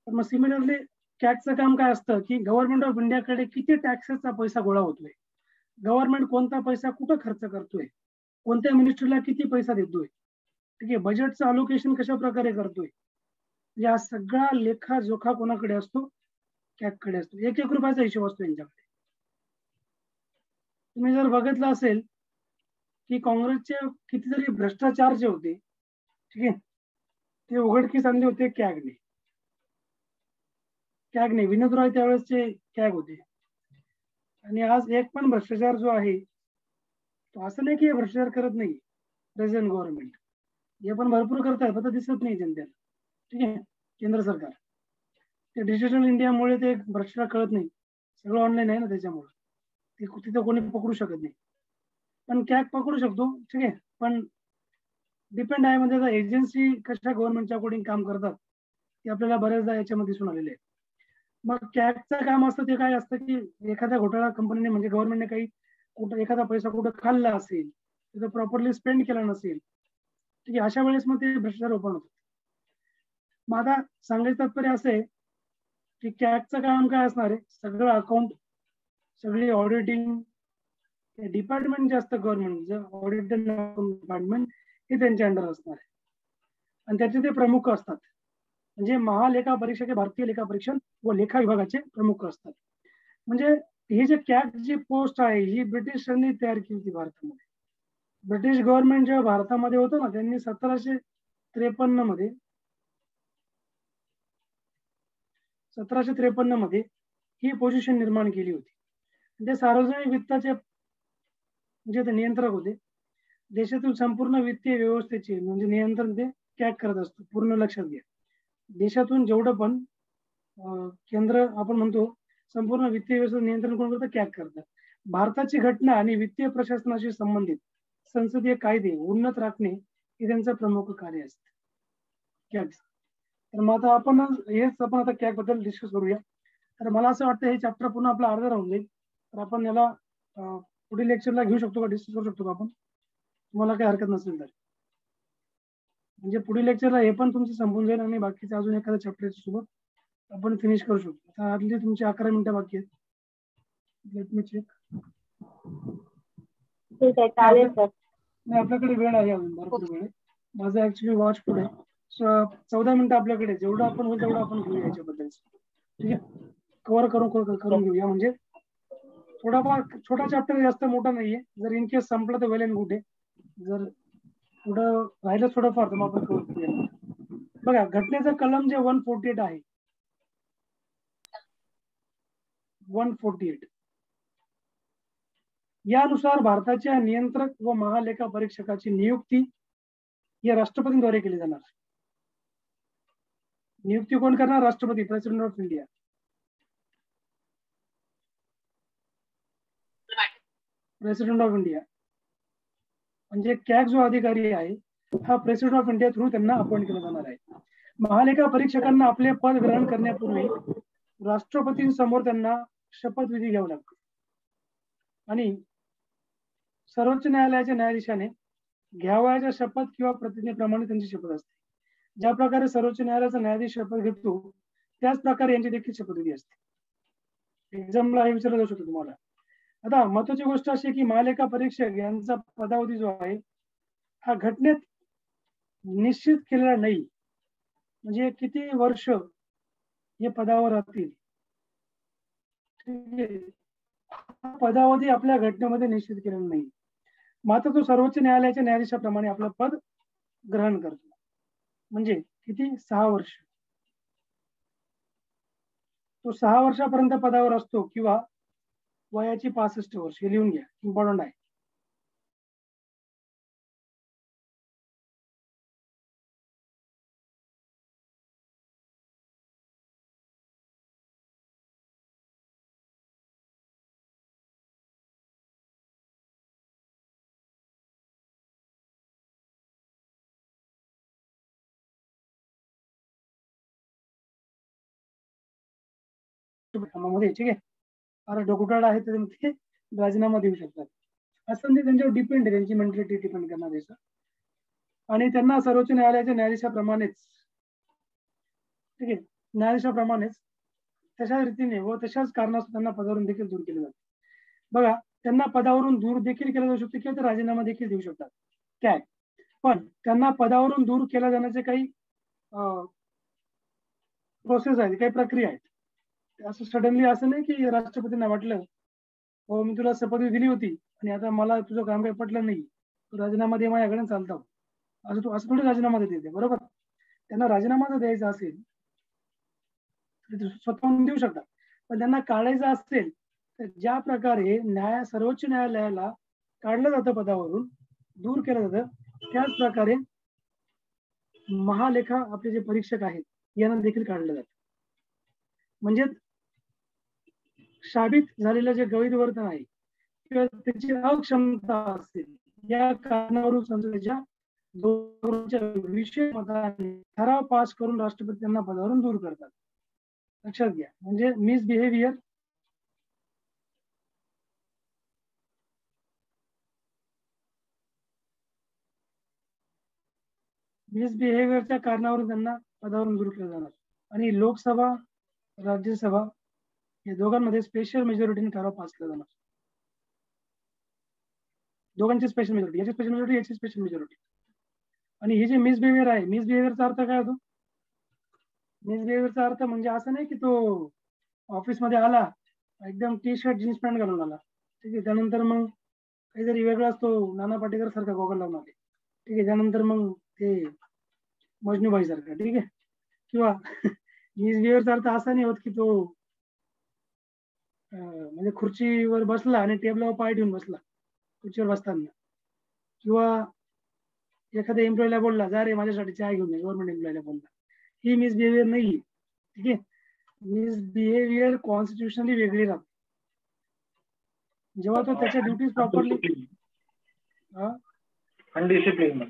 तर मग सिमिलरली कॅगचं काम काय असतं की गव्हर्नमेंट ऑफ इंडियाकडे किती टॅक्सेसचा पैसा गोळा होतोय, गव्हर्नमेंट कोणता पैसा कुठं खर्च करतोय, कोणत्या मिनिस्ट्रीला किती पैसा देतोय, ठीक आहे, बजेटचं अलोकेशन कशा प्रकारे करतोय, या सगळा लेखाजोखा कोणाकडे असतो, कॅगकडे असतो. 1-1 रुपयाचा हिशोब असतो यांच्याकडे. तुम्ही जर बघितलं असेल की काँग्रेसचे कितीतरी भ्रष्टाचार जे होते, ठीक आहे, ते उघडकीस आणले होते कॅगने. विनोद रॉय त्यावेळेसचे कॅग होते. आणि आज एक पण भ्रष्टाचार जो आहे तो असं नाही की हे भ्रष्टाचार करत नाही प्रेझेंट गव्हर्नमेंट, हे पण भरपूर करतायत, फक्त दिसत नाही जनतेला, ठीक आहे. केंद्र सरकार ते डिजिटल इंडियामुळे ते भ्रष्टाचार कळत नाही, सगळं ऑनलाईन आहे ना, त्याच्यामुळे ते तिथं कोणी पकडू शकत नाही. पण कॅग पकडू शकतो, ठीक आहे, पण डिपेंड आहे म्हणजे एजन्सी कशा गव्हर्नमेंटच्या अकॉर्डिंग काम करतात ते आपल्याला बऱ्याचदा याच्यामध्ये दिसून आलेले आहे. मग कॅगचं काम असतं ते काय असतं की एखाद्या घोटाळा कंपनीने म्हणजे गव्हर्नमेंटने काही कुठं एखादा पैसा कुठं खाल्ला असेल, तिथं प्रॉपरली स्पेंड केला नसेल, ठीक आहे, अशा वेळेस मग ते भ्रष्टाचार ओपन होतात. मग आता सांगायचं तात्पर्य असं आहे की कॅगचं काम काय असणार आहे, सगळं अकाउंट, सगळी ऑडिटिंग डिपार्टमेंट जे असतं गव्हर्नमेंट ऑडिट डिपार्टमेंट हे त्यांच्या अंडर असणार आहे. आणि त्याचे ते प्रमुख असतात, म्हणजे महालेखा परीक्षक हे भारतीय लेखा परीक्षण व लेखा विभागाचे प्रमुख असतात. म्हणजे ही जे कॅग जी पोस्ट आहे ही ब्रिटिशांनी तयार केली होती भारतामध्ये. ब्रिटिश गव्हर्नमेंट जेव्हा भारतामध्ये होतं ना, त्यांनी 1753 मध्ये ही पोझिशन निर्माण केली होती. ते सार्वजनिक वित्ताचे म्हणजे ते नियंत्रक होते. देशातील संपूर्ण वित्तीय व्यवस्थेचे म्हणजे नियंत्रण ते कॅग करत असतो. पूर्ण लक्षात घ्या, देशातून जेवढं पण केंद्र आपण म्हणतो संपूर्ण वित्तीय व्यवस्था नियंत्रण कोण करतं, कॅग करतात. भारताची घटना आणि वित्तीय प्रशासनाशी संबंधित संसदीय कायदे उन्नत राखणे हे त्यांचं प्रमुख कार्य असते कॅग. तर मग आता आपण आता कॅग बद्दल डिस्कस करूया. तर मला असं वाटतं हे चॅप्टर पूर्ण आपला अर्धा राहून जाईल, तर आपण याला पुढील लेक्चरला घेऊ शकतो का, डिस्कस करू शकतो का आपण, तुम्हाला काही हरकत नसेल तर. म्हणजे पुढील लेक्चरला हे पण तुमचं संपून जाईल आणि बाकीचे अजून एखाद्या चॅप्टर सोबत आपण फिनिश करू शकतो. आता आधली तुमची 11 मिनिटं बाकी आहेत. Let me check. ठीक आहे, चालेल सर. नाही, आपल्याकडे वेळ आहे, अजून भरपूर वेळ आहे. माझं ऍक्च्युली वॉच पुढे 14 मिनिटं आपल्याकडे, जेवढं आपण होईल तेवढं आपण घेऊया याच्याबद्दल, ठीक आहे, कव्हर करून घेऊया. म्हणजे थोडाफार छोटा चॅप्टर, जास्त मोठा नाहीये. जर इन केस संपलं तर वेल अँड गुड आहे, जर पुढं राहिलं थोडंफार तर मग आपण कव्हर करूया. बघा, घटनेचा कलम जे 148 आहे, 148, यानुसार भारताच्या नियंत्रक व महालेखा परीक्षकाची नियुक्ती ही राष्ट्रपतींद्वारे केली जाणार. नियुक्ती कोण करणार, राष्ट्रपती, president of India. President of India म्हणजे कॅग जो अधिकारी आहे हा प्रेसिडेंट ऑफ इंडिया थ्रू त्यांना अपॉइंट केला जाणार आहे. महालेखा परीक्षकांना आपले पद ग्रहण करण्यापूर्वी राष्ट्रपतींसमोर त्यांना शपथविधी घ्यावा लागतो आणि सर्वोच्च न्यायालयाच्या न्यायाधीशाने घ्यावयाच्या शपथ किंवा प्रतिज्ञेप्रमाणे त्यांची शपथ असते. ज्या प्रकारे सर्वोच्च न्यायालयाचा न्यायाधीश शपथ घेतो त्याच प्रकारे यांची देखील शपथविधी असते. एक्झामला हे विचारलं जाऊ शकतो तुम्हाला. आता महत्वाची गोष्ट अशी की महालेखा परीक्षक यांचा पदावधी जो आहे हा घटनेत निश्चित केलेला नाही, म्हणजे किती वर्ष हे पदावर राहतील, पदावधी आपल्या घटनेमध्ये निश्चित केलेला नाही. मात्र तो सर्वोच्च न्यायालयाच्या न्यायाधीशाप्रमाणे आपलं पद ग्रहण करतो. म्हणजे किती? 6 वर्ष. तो 6 वर्षापर्यंत पदावर असतो किंवा वयाची 65 वर्ष. हे लिहून घ्या, इम्पॉर्टंट आहे. मध्ये ठीक आहे. अरे डोकुटाळा आहे त्याच्यामध्ये राजीनामा देऊ शकतात. असं म्हणजे त्यांच्यावर डिपेंड आहे, त्यांची मेंटॅलिटी डिपेंड करणार आहे. आणि त्यांना सर्वोच्च न्यायालयाच्या न्यायाधीशाप्रमाणेच ठीक आहे, न्यायाधीशाप्रमाणेच तशाच रीतीने व तशाच कारणास्तव त्यांना पदावरून देखील दूर केले जाते. बघा, त्यांना पदावरून दूर देखील केलं जाऊ शकते किंवा ते राजीनामा देखील देऊ शकतात. काय पण त्यांना पदावरून दूर केला जाण्याचे काही प्रोसेस आहेत, काही प्रक्रिया आहेत. असं सडनली असं नाही की राष्ट्रपतींना वाटलं हो मी तुला शपथ दिली होती आणि आता मला तुझं काम काही पटलं नाही, तू राजीनामा दे माझ्याकडे चालतो, असं थोडी राजीनामा देते. बरोबर, त्यांना राजीनामा जर द्यायचा असेल तर स्वतःहून देऊ शकतात. पण त्यांना काढायचं असेल तर ज्या प्रकारे सर्वोच्च न्यायालयाला काढलं जातं पदावरून, दूर केलं जातं, त्याच प्रकारे महालेखा आपले जे परीक्षक आहेत यांना देखील काढलं जातं. म्हणजे साबित झालेलं जे गैर वर्तन आहे किंवा त्याची अक्षमता असेल या कारणावरून संसदेच्या विषय मताने ठराव पास करून राष्ट्रपती त्यांना पदावरून दूर करतात. लक्षात घ्या, म्हणजे मिसबिहेवियर मिसबिहेवियरच्या कारणावरून त्यांना पदावरून दूर केलं जाणार. आणि लोकसभा राज्यसभा या दोघांमध्ये स्पेशल मेजॉरिटीने ठराव पास केला जाणार. दोघांची स्पेशल मेजॉरिटी, याची स्पेशल मेजॉरिटी, याची स्पेशल मेजॉरिटी. आणि हे जे मिसबिहेवियर आहे, मिसबिहेवियरचा अर्थ काय होतो? मिसबिहेवियरचा अर्थ म्हणजे असं नाही की तो ऑफिसमध्ये आला एकदम टी शर्ट जीन्स पॅन्ट घालून आला, ठीक आहे, त्यानंतर मग काहीतरी वेगळा असतो, नाना पाटेकर सारखा गॉगल लावून आले, ठीक आहे, त्यानंतर मग ते मजनूबाई सारखा, ठीक आहे. किंवा मिसबिहेवियरचा अर्थ असा नाही होत की तो म्हणजे खुर्चीवर बसला आणि टेबलावर पाय ठेवून बसला खुर्चीवर बसताना, किंवा एखाद्या एम्प्लॉईला बोलला जा रे माझ्यासाठी चहा घेऊन ये, गव्हर्नमेंट एम्प्लॉईला बोलला, ही मिसबिहेवियर नाही. ठीक आहे, मिसबिहेवियर कॉन्स्टिट्युशनली वेगळी राहते. जेव्हा तो त्याच्या ड्युटीज प्रॉपरली अनडिसिप्लिन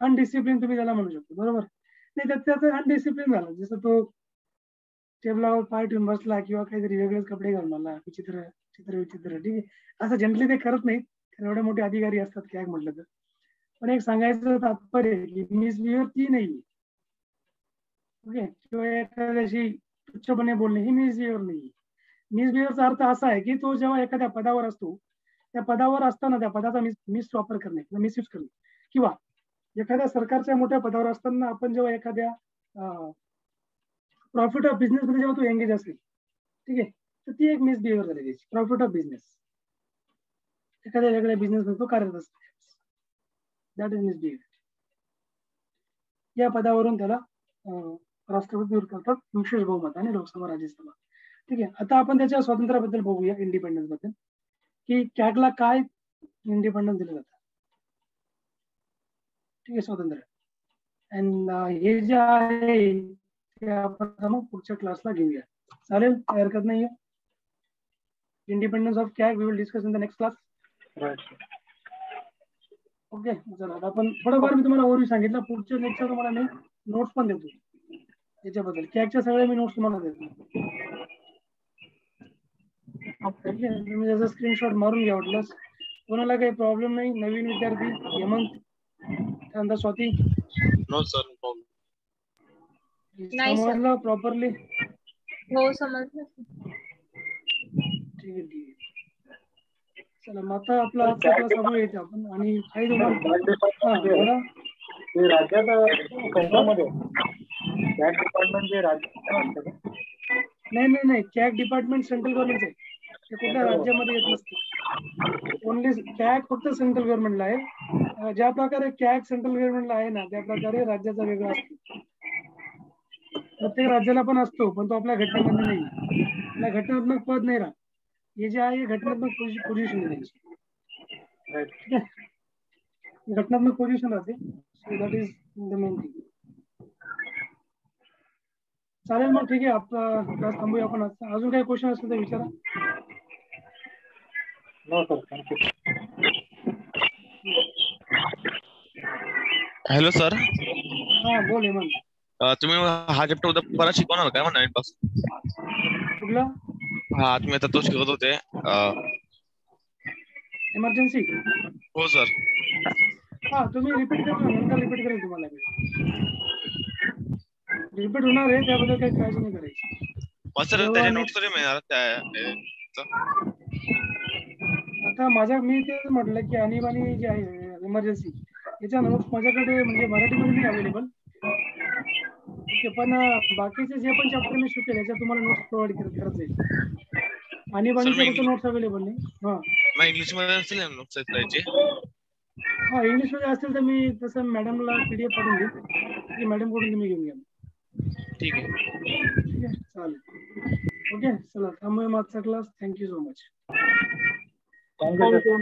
अनडिसिप्लिन तुम्ही त्याला म्हणू शकतो. बरोबर, नाही त्याचं अनडिसिप्लिन झालं, जसं तो टेबलावर पाय ठेवून बसला किंवा काहीतरी वेगळेच कपडे घालून आला, विचित्र विचित्र, ठीक आहे. असं जनरली ते करत नाहीत, एवढे मोठे अधिकारी असतात काय म्हटलं तर. पण एक सांगायचं तात्पर्य की मिसबिहेवियर ती नाही, ओके, किंवा एखाद्याशी तुच्छपणे बोलणे ही मिसबिहेवियर नाही. मिसबिहेवियरचा अर्थ असा आहे की तो जेव्हा एखाद्या पदावर असतो, त्या पदावर असताना त्या पदाचा मिसवापर करणे किंवा मिसयूज करणे, किंवा एखाद्या सरकारच्या मोठ्या पदावर असताना आपण जेव्हा एखाद्या प्रॉफिट ऑफ बिझनेस मध्ये जेव्हा तो एंगेज असेल, ठीक आहे, तर ती एक मिसबिहेवियर झाली त्याची. प्रॉफिट ऑफ बिझनेस, एखाद्या वेगळ्या बिझनेस मध्ये तो कार्यरत असतो, दॅट इज मिसबिहेवियर. या पदावरून त्याला राष्ट्रपती दूर करतात विशेष बहुमताने, लोकसभा राज्यसभा. ठीक आहे, आता आपण त्याच्या स्वातंत्र्याबद्दल बघूया, इंडिपेंडन्स बद्दल, की कॅगला काय इंडिपेंडन्स दिलं जातं. ठीक आहे, स्वातंत्र्य. अँड हे जे आहे ते आपण मग पुढच्या क्लासला घेऊया, चालेल, काही हरकत नाहीये. Independence of CAG we will discuss in the next class. Okay, चला आपण थोडंफार मी तुम्हाला ओव्हरव्ह्यू सांगितलं. पुढच्या लेक्चर तुम्हाला मी नोट्स पण देतो याच्याबद्दल. कॅगच्या सगळ्या मी नोट्स तुम्हाला देतो. तुम्ही त्याचा स्क्रीनशॉट मारून घ्या वाटल्यास. कोणाला काही प्रॉब्लेम नाही? नवीन विद्यार्थी हेमंत, त्यानंतर स्वाती, नो सर, समजलं प्रॉपरली? हो, समजलं. ठीक आहे, ठीक आहे. चला मग आता आपला आजचा क्लास आपण येते आपण. आणि काही तुम्हाला ते राज्यात केंद्रामध्ये कॅग डिपार्टमेंट जे राज्यात नाही, कॅग डिपार्टमेंट सेंट्रल गव्हर्नमेंटचे आहे, ते कुठल्या राज्यामध्ये येत नसते. ओनली कॅग फक्त सेंट्रल गव्हर्नमेंटला आहे. ज्या प्रकारे कॅग सेंट्रल गव्हर्नमेंटला आहे ना, त्या प्रकारे राज्याचा वेगळा असतो. प्रत्येक राज्याला पण असतो, पण तो आपल्या घटनेमध्ये नाही. आपल्या घटनात्मक पद नाही राहत. हे जे आहे घटनात्मक पोझिशन आहे त्यांची. घटनात्मक पोझिशन राहते. So that is the main thing. चालेल मग, ठीक आहे, आपला क्लास थांबूया आपण. अजून काही क्वेश्चन असेल तर विचारा. No sir, thank you. Hello sir, हा बोल हेमंत. तुम्ही हा चॅप्टर उद्या परत शिकवणार काय मग नवीन पासून? कुठला? हा, तुम्ही आता तो शिकवत होते. इमर्जन्सी? हो सर. हा, तुम्ही रिपीट करा ना, नंतर रिपीट करेल तुम्हाला. रिपीट होणार आहे, त्याबद्दल काही काळजी नाही करायची. सर जेव्हा त्याचे नोट्स नेक्स्ट तरी मिळणार आता मी ते म्हटलं की आणीबाणी जी आहे इमर्जन्सी, याच्या नोट्स माझ्याकडे म्हणजे मराठीमध्ये नाही अवेलेबल. ओके, पण बाकीचे जे पण चॅप्टर मी शिकेल याच्यात तुम्हाला नोट्स प्रोव्हाइड करत जाईल. आणीबाणीचे फक्त नोट्स अवेलेबल नाही. हा, इंग्लिश मध्ये असतील नोट्स त्याचे? हा, इंग्लिश मध्ये असतील तर मी तसं मॅडमला PDF पाठवून देईल की मॅडम कडून तुम्ही घेऊन घ्या. ठीक आहे. ठीक आहे, चालेल. ओके, चला थांबूया मागचा class. Thank you so much. Thank you sir.